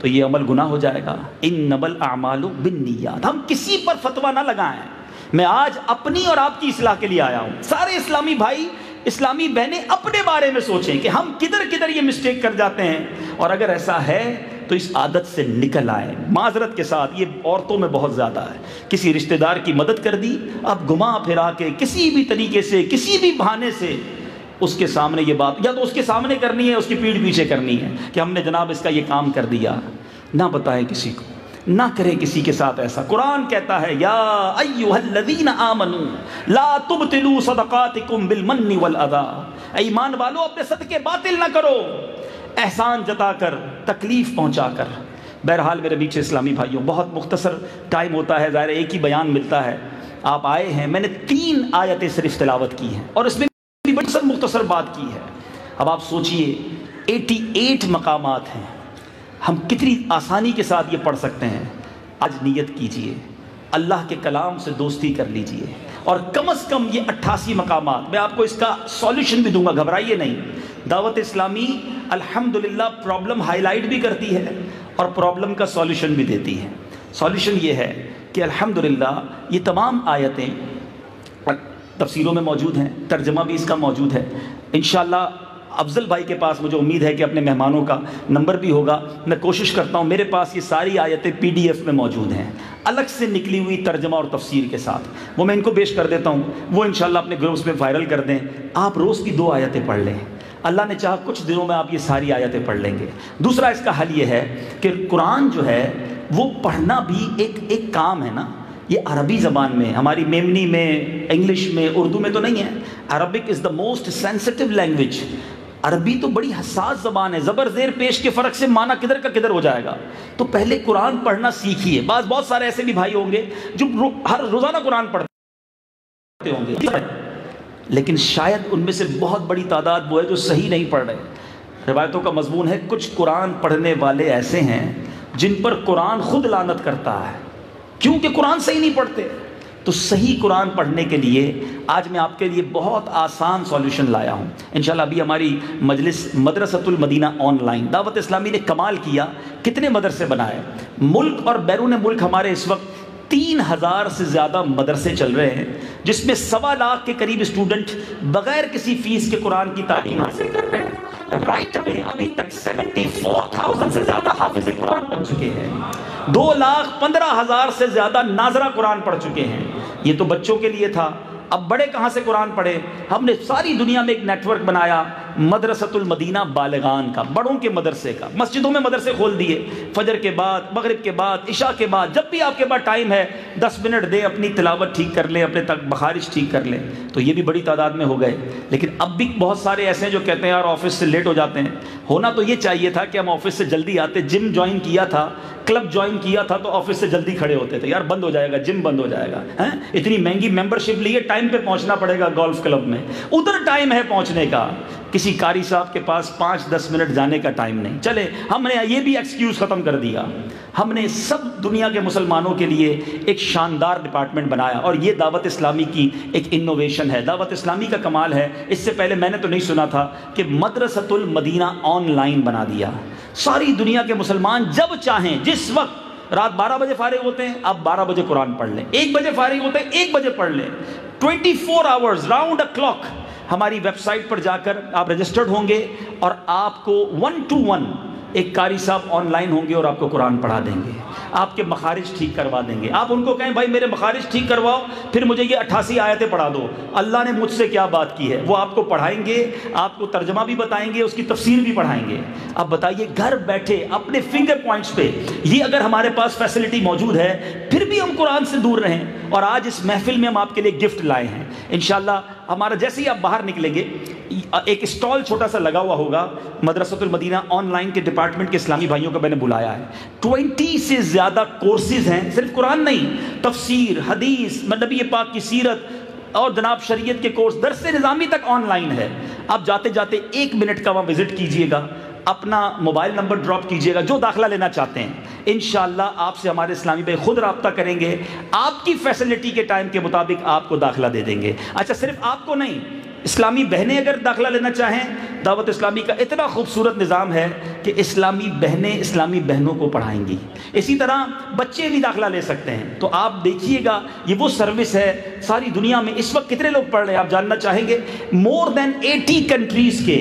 تو یہ عمل گناہ ہو جائے گا۔ انما الاعمال بالنیات۔ ہم کسی پر فتویٰ نہ لگائیں۔ میں آج اپنی اور آپ کی اصلاح کے لیے آیا ہوں۔ سارے اسلامی بھائی، اسلامی بہنیں اپنے بارے میں سوچیں کہ ہم کدھر کدھر یہ مسٹیک کر جاتے ہیں، اور اگر ایسا ہے تو اس عادت سے نکل آئیں معذرت کے ساتھ۔ یہ عورتوں میں بہت زیادہ ہے، کسی رشتہ دار کی مدد کر دی، اب گھما پھرا کے کسی بھی طریقے سے، کسی بھی بہانے سے اس کے سامنے یہ بات، یا تو اس کے سامنے کرنی ہے، اس کی پیٹھ پیچھے کرنی ہے کہ ہم نے جناب اس کا یہ کام کر دیا۔ نہ بتائیں کسی کو، نہ کریں کسی کے ساتھ ایسا۔ قرآن کہتا ہے یا ایھا الذین آمنوا لا تبطلوا صدقاتکم بالمن والاذی، اے ایمان والو اپنے صدقے باطل نہ کرو، احسان جتا کر، تکلیف پہنچا کر۔ بہرحال میرے میٹھے اسلامی بھائیوں، بہت مختصر ٹائم ہوتا ہے، ظاہر ایک ہی بیان ملتا ہے۔ آپ آئے ہیں، میں نے 3 آیتیں صرف تلاوت کی ہیں اور اس میں بھی بڑی مختصر بات کی ہے۔ اب آپ سوچئے 88 مقامات ہیں، ہم کتنی آسانی کے ساتھ یہ پڑھ سکتے ہیں۔ آج نیت کیجئے، اللہ کے کلام سے دوستی کر لیجئے، اور کم از کم یہ 88 مقامات، میں آپ کو اس کا سولوشن بھی دوں گا، گھبرائیے نہیں۔ دعوت اسلامی الحمدللہ پرابلم ہائی لائٹ بھی کرتی ہے اور پرابلم کا سولوشن بھی دیتی ہے۔ سولوشن یہ ہے کہ الحمدللہ یہ تمام آیتیں تفسیروں میں موجود ہیں، ترجمہ بھی اس کا موجود ہے۔ انشاءاللہ افضل بھائی کے پاس مجھے امید ہے کہ اپنے مہمانوں کا نمبر بھی ہوگا، میں کوشش کرتا ہوں، میرے پاس یہ ساری آیتیں PDF میں موجود ہیں، الگ سے نکلی ہوئی ترجمہ اور تفسیر کے ساتھ، وہ میں ان کو پیش کر دیتا ہوں، وہ انشاءاللہ اپنے گروپس میں وائرل کر دیں۔ آپ روز کی 2 آیتیں پڑھ لیں، اللہ نے چاہا کچھ دنوں میں آپ یہ ساری آیتیں پڑھ لیں گے۔ دوسرا اس کا حل یہ ہے کہ قرآن جو ہے وہ پڑھنا بھی ایک کام ہے نا. یہ عربی زبان میں، ہماری میمنی میں، انگلش میں، اردو میں تو نہیں ہے. Arabic is the most sensitive language. عربی تو بڑی حساس زبان ہے، زبر زیر پیش کے فرق سے معنی کدھر کا کدھر ہو جائے گا. تو پہلے قرآن پڑھنا سیکھیے. بہت سارے ایسے بھی بھائی ہوں گے جو ہر روزانہ قرآن پڑھتے ہوں گے، لیکن شاید ان میں سے بہت بڑی تعداد وہ ہے جو صحیح نہیں پڑھ رہے. روایتوں کا مضمون ہے کچھ قرآن پڑھنے والے ایسے ہیں جن پر قرآن خود لعنت کرتا ہے کیونکہ قرآن صحیح نہیں پڑھتے. تو صحیح قرآن پڑھنے کے لیے آج میں آپ کے لیے بہت آسان سولوشن لایا ہوں. انشاءاللہ ابھی ہماری مجلس مدرسۃ المدینہ آن لائن دعوت اسلامی نے کمال کیا. کتنے مدرسے بنائے. ملک اور بیرون ملک ہمارے اس وقت 3000 سے زیادہ مدرسے چل رہے ہیں جس میں 1.25 لاکھ کے قریب اسٹوڈنٹ بغیر کسی فیس کے قرآن کی تعلیم حاصل کر رہے ہیں. ابھی تک 74,000 سے زیادہ حافظ قرآن بن چکے ہیں. 2,15,000 سے زیادہ ناظرہ قرآن پڑھ چکے ہیں. یہ تو بچوں کے لیے تھا. اب بڑے کہاں سے قرآن پڑھے؟ ہم نے ساری دنیا میں ایک نیٹ ورک بنایا مدرسۃ المدینہ بالغان کا، بڑوں کے مدرسے کا. مسجدوں میں مدرسے کھول دیے. فجر کے بعد، مغرب کے بعد، عشاء کے بعد، جب بھی آپ کے پاس ٹائم ہے 10 منٹ دیں، اپنی تلاوت ٹھیک کر لیں، اپنے تک بخارج ٹھیک کر لیں. تو یہ بھی بڑی تعداد میں ہو گئے. لیکن اب بھی بہت سارے ایسے ہیں جو کہتے ہیں یار آفس سے لیٹ ہو جاتے ہیں. ہونا تو یہ چاہیے تھا کہ ہم آفس سے جلدی آتے. جم جوائن کیا تھا، کلب جوائن کیا تھا تو آفس سے جلدی کھڑے ہوتے تھے. یار بند ہو جائے گا، جم بند ہو جائے گا. اتنی مہنگی ممبرشپ لیے، ٹائم پہ پہنچنا پڑے گا گولف کلب میں. ادھر ٹائم ہے پہنچنے کا. کسی قاری صاحب کے پاس 5-10 منٹ جانے کا ٹائم نہیں. چلے ہم نے یہ بھی ایکسکیوز ختم کر دیا. ہم نے سب دنیا کے مسلمانوں کے لیے ایک شاندار ڈپارٹمنٹ بنایا اور یہ دعوت اسلامی کی ایک انوویشن ہے. دعوت اسلامی کا کمال ہے، اس سے پہلے میں نے تو نہیں سنا تھا کہ مدرسۃ المدینہ آن لائن بنا دیا. ساری دنیا کے مسلمان جب چاہیں، جس وقت رات 12 بجے فارغ ہوتے ہیں آپ 12 بجے قرآن پڑھ لیں. 1 بجے فارغ ہوتے ہیں 1 بجے پڑھ لیں. 24 آورز راؤنڈ اے کلاک. ہماری ویب سائٹ پر جا کر آپ رجسٹرڈ ہوں گے اور آپ کو 1 to 1 ایک قاری صاحب آن لائن ہوں گے اور آپ کو قرآن پڑھا دیں گے. آپ کے مخارج ٹھیک کروا دیں گے. آپ ان کو کہیں بھائی میرے مخارج ٹھیک کرواؤ، پھر مجھے یہ 88 آیتیں پڑھا دو، اللہ نے مجھ سے کیا بات کی ہے. وہ آپ کو پڑھائیں گے، آپ کو ترجمہ بھی بتائیں گے، اس کی تفسیر بھی پڑھائیں گے. اب بتائیے گھر بیٹھے اپنے فنگر پوائنٹس پہ یہ اگر ہمارے پاس فیسلٹی موجود ہے پھر بھی ہم قرآن سے دور رہیں. اور آج اس محفل میں ہم آپ کے لیے گفٹ لائے ہیں. انشاءاللہ ہمارا جیسے ہی آپ باہر نکلیں گے ایک اسٹال چھوٹا سا لگا ہوا ہوگا. مدرسۃ المدینہ آن لائن کے ڈپارٹمنٹ کے اسلامی بھائیوں کا میں نے بلایا ہے. 20 سے زیادہ کورسز ہیں، صرف قرآن نہیں، تفسیر، حدیث، نبی پاک کی سیرت اور جناب شریعت کے کورس، درس نظامی تک آن لائن ہے. آپ جاتے جاتے 1 منٹ کا وہاں وزٹ کیجئے گا، اپنا موبائل نمبر ڈراپ کیجئے گا جو داخلہ لینا چاہتے ہیں. انشاءاللہ آپ سے ہمارے اسلامی بھائی خود رابطہ کریں گے، آپ کی فیسلٹی کے ٹائم کے مطابق آپ کو داخلہ دے دیں گے. اچھا صرف آپ کو نہیں، اسلامی بہنیں اگر داخلہ لینا چاہیں، دعوت اسلامی کا اتنا خوبصورت نظام ہے کہ اسلامی بہنیں اسلامی بہنوں کو پڑھائیں گی. اسی طرح بچے بھی داخلہ لے سکتے ہیں. تو آپ دیکھیے گا یہ وہ سروس ہے. ساری دنیا میں اس وقت کتنے لوگ پڑھ رہے ہیں آپ جاننا چاہیں گے؟ مور دین 80 کنٹریز کے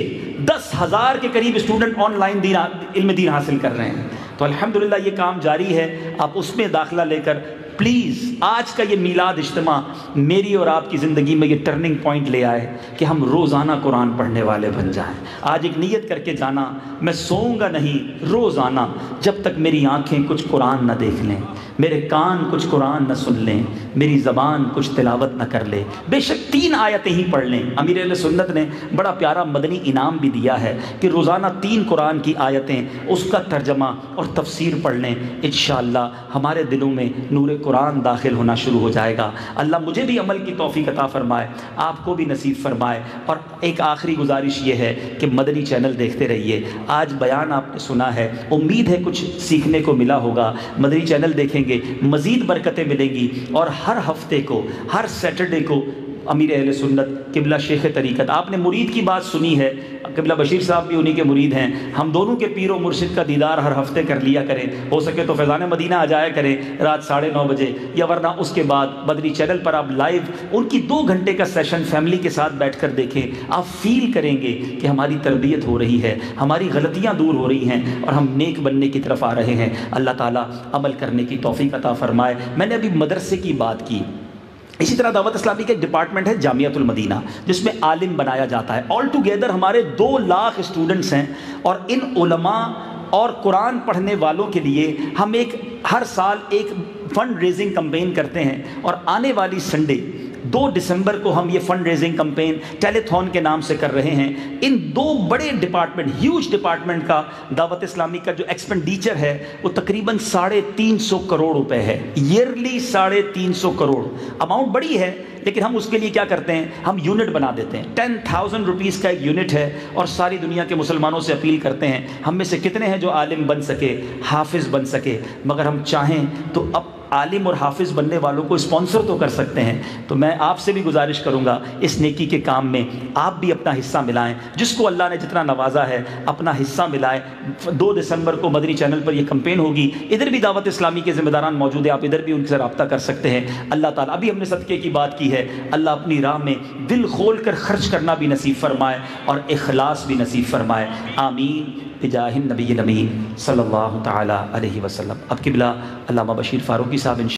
10,000 کے قریب اسٹوڈنٹ آن لائن علم دین حاصل کر رہے ہیں. تو الحمدللہ یہ کام جاری ہے. آپ اس میں داخلہ لے کر پلیز آج کا یہ میلاد اجتماع میری اور آپ کی زندگی میں یہ ٹرننگ پوائنٹ لے آئے کہ ہم روزانہ قرآن پڑھنے والے بن جائیں. آج ایک نیت کر کے جانا، میں سوؤں گا نہیں روزانہ جب تک میری آنکھیں کچھ قرآن نہ دیکھ لیں، میرے کان کچھ قرآن نہ سن لیں، میری زبان کچھ تلاوت نہ کر لے. بے شک 3 آیتیں ہی پڑھ لیں. امیر اہل سنت نے بڑا پیارا مدنی انعام بھی دیا ہے کہ روزانہ 3 قرآن کی آیتیں، اس کا ترجمہ اور تفسیر پڑھ لیں. انشاءاللہ ہمارے دلوں میں نور قرآن داخل ہونا شروع ہو جائے گا. اللہ مجھے بھی عمل کی توفیق عطا فرمائے، آپ کو بھی نصیب فرمائے. اور ایک آخری گزارش یہ ہے کہ مدنی چینل دیکھتے رہیے. آج بیان آپ نے سنا ہے، امید ہے کچھ سیکھنے کو ملا ہوگا. مدنی چینل دیکھیں گے مزید برکتیں ملیں گی. اور ہر ہفتے کو، ہر سیٹرڈے کو امیر اہل سنت قبلہ شیخ طریقت، آپ نے مرید کی بات سنی ہے، قبلہ بشیر صاحب بھی انہی کے مرید ہیں. ہم دونوں کے پیر و مرشد کا دیدار ہر ہفتے کر لیا کریں. ہو سکے تو فیضان مدینہ آ جایا کریں رات 9:30 بجے، یا ورنہ اس کے بعد مدنی چینل پر آپ لائیو ان کی 2 گھنٹے کا سیشن فیملی کے ساتھ بیٹھ کر دیکھیں. آپ فیل کریں گے کہ ہماری تربیت ہو رہی ہے، ہماری غلطیاں دور ہو رہی ہیں اور ہم نیک بننے کی طرف آ رہے ہیں. اللہ تعالیٰ عمل کرنے کی توفیق عطا فرمائے. میں نے ابھی مدرسے کی بات کی. اسی طرح دعوت اسلامی کا ایک ڈپارٹمنٹ ہے جامعۃ المدینہ جس میں عالم بنایا جاتا ہے. آل ٹوگیدر ہمارے 2 لاکھ اسٹوڈنٹس ہیں اور ان علماء اور قرآن پڑھنے والوں کے لیے ہم ہر سال ایک فنڈ ریزنگ کمپین کرتے ہیں، اور آنے والی سنڈے 2 دسمبر کو ہم یہ فنڈ ریزنگ کمپین ٹیلی تھون کے نام سے کر رہے ہیں۔ ان 2 بڑے ڈپارٹمنٹ، ہیوج ڈپارٹمنٹ کا دعوت اسلامی کا جو ایکسپینڈیچر ہے وہ تقریباً 350 کروڑ روپے ہے، ایئرلی 350 کروڑ۔ اماؤنٹ بڑی ہے، لیکن ہم اس کے لیے کیا کرتے ہیں، ہم یونٹ بنا دیتے ہیں۔ 10,000 روپیز کا ایک یونٹ ہے، اور ساری دنیا کے مسلمانوں سے اپیل کرتے ہیں، ہم میں سے کتنے ہیں جو عالم بن سکے، حافظ بن سکے؟ مگر ہم چاہیں تو اب عالم اور حافظ بننے والوں کو اسپانسر تو کر سکتے ہیں۔ تو میں آپ سے بھی گزارش کروں گا اس نیکی کے کام میں آپ بھی اپنا حصہ ملائیں، جس کو اللہ نے جتنا نوازا ہے اپنا حصہ ملائیں۔ 2 دسمبر کو مدنی چینل پر یہ کمپین ہوگی، ادھر بھی دعوت اسلامی کے ذمہ داران موجود ہیں، آپ ادھر بھی ان سے رابطہ کر سکتے ہیں۔ اللہ تعالیٰ، ابھی ہم نے صدقے کی بات کی ہے، اللہ اپنی راہ میں دل کھول کر خرچ کرنا بھی نصیب فرمائے اور اخلاص بھی نصیب فرمائے، آمین بجاہ النبی الامین صلی اللہ تعالی علیہ وسلم۔ اب قبلہ علامہ بشیر فاروقی صاحب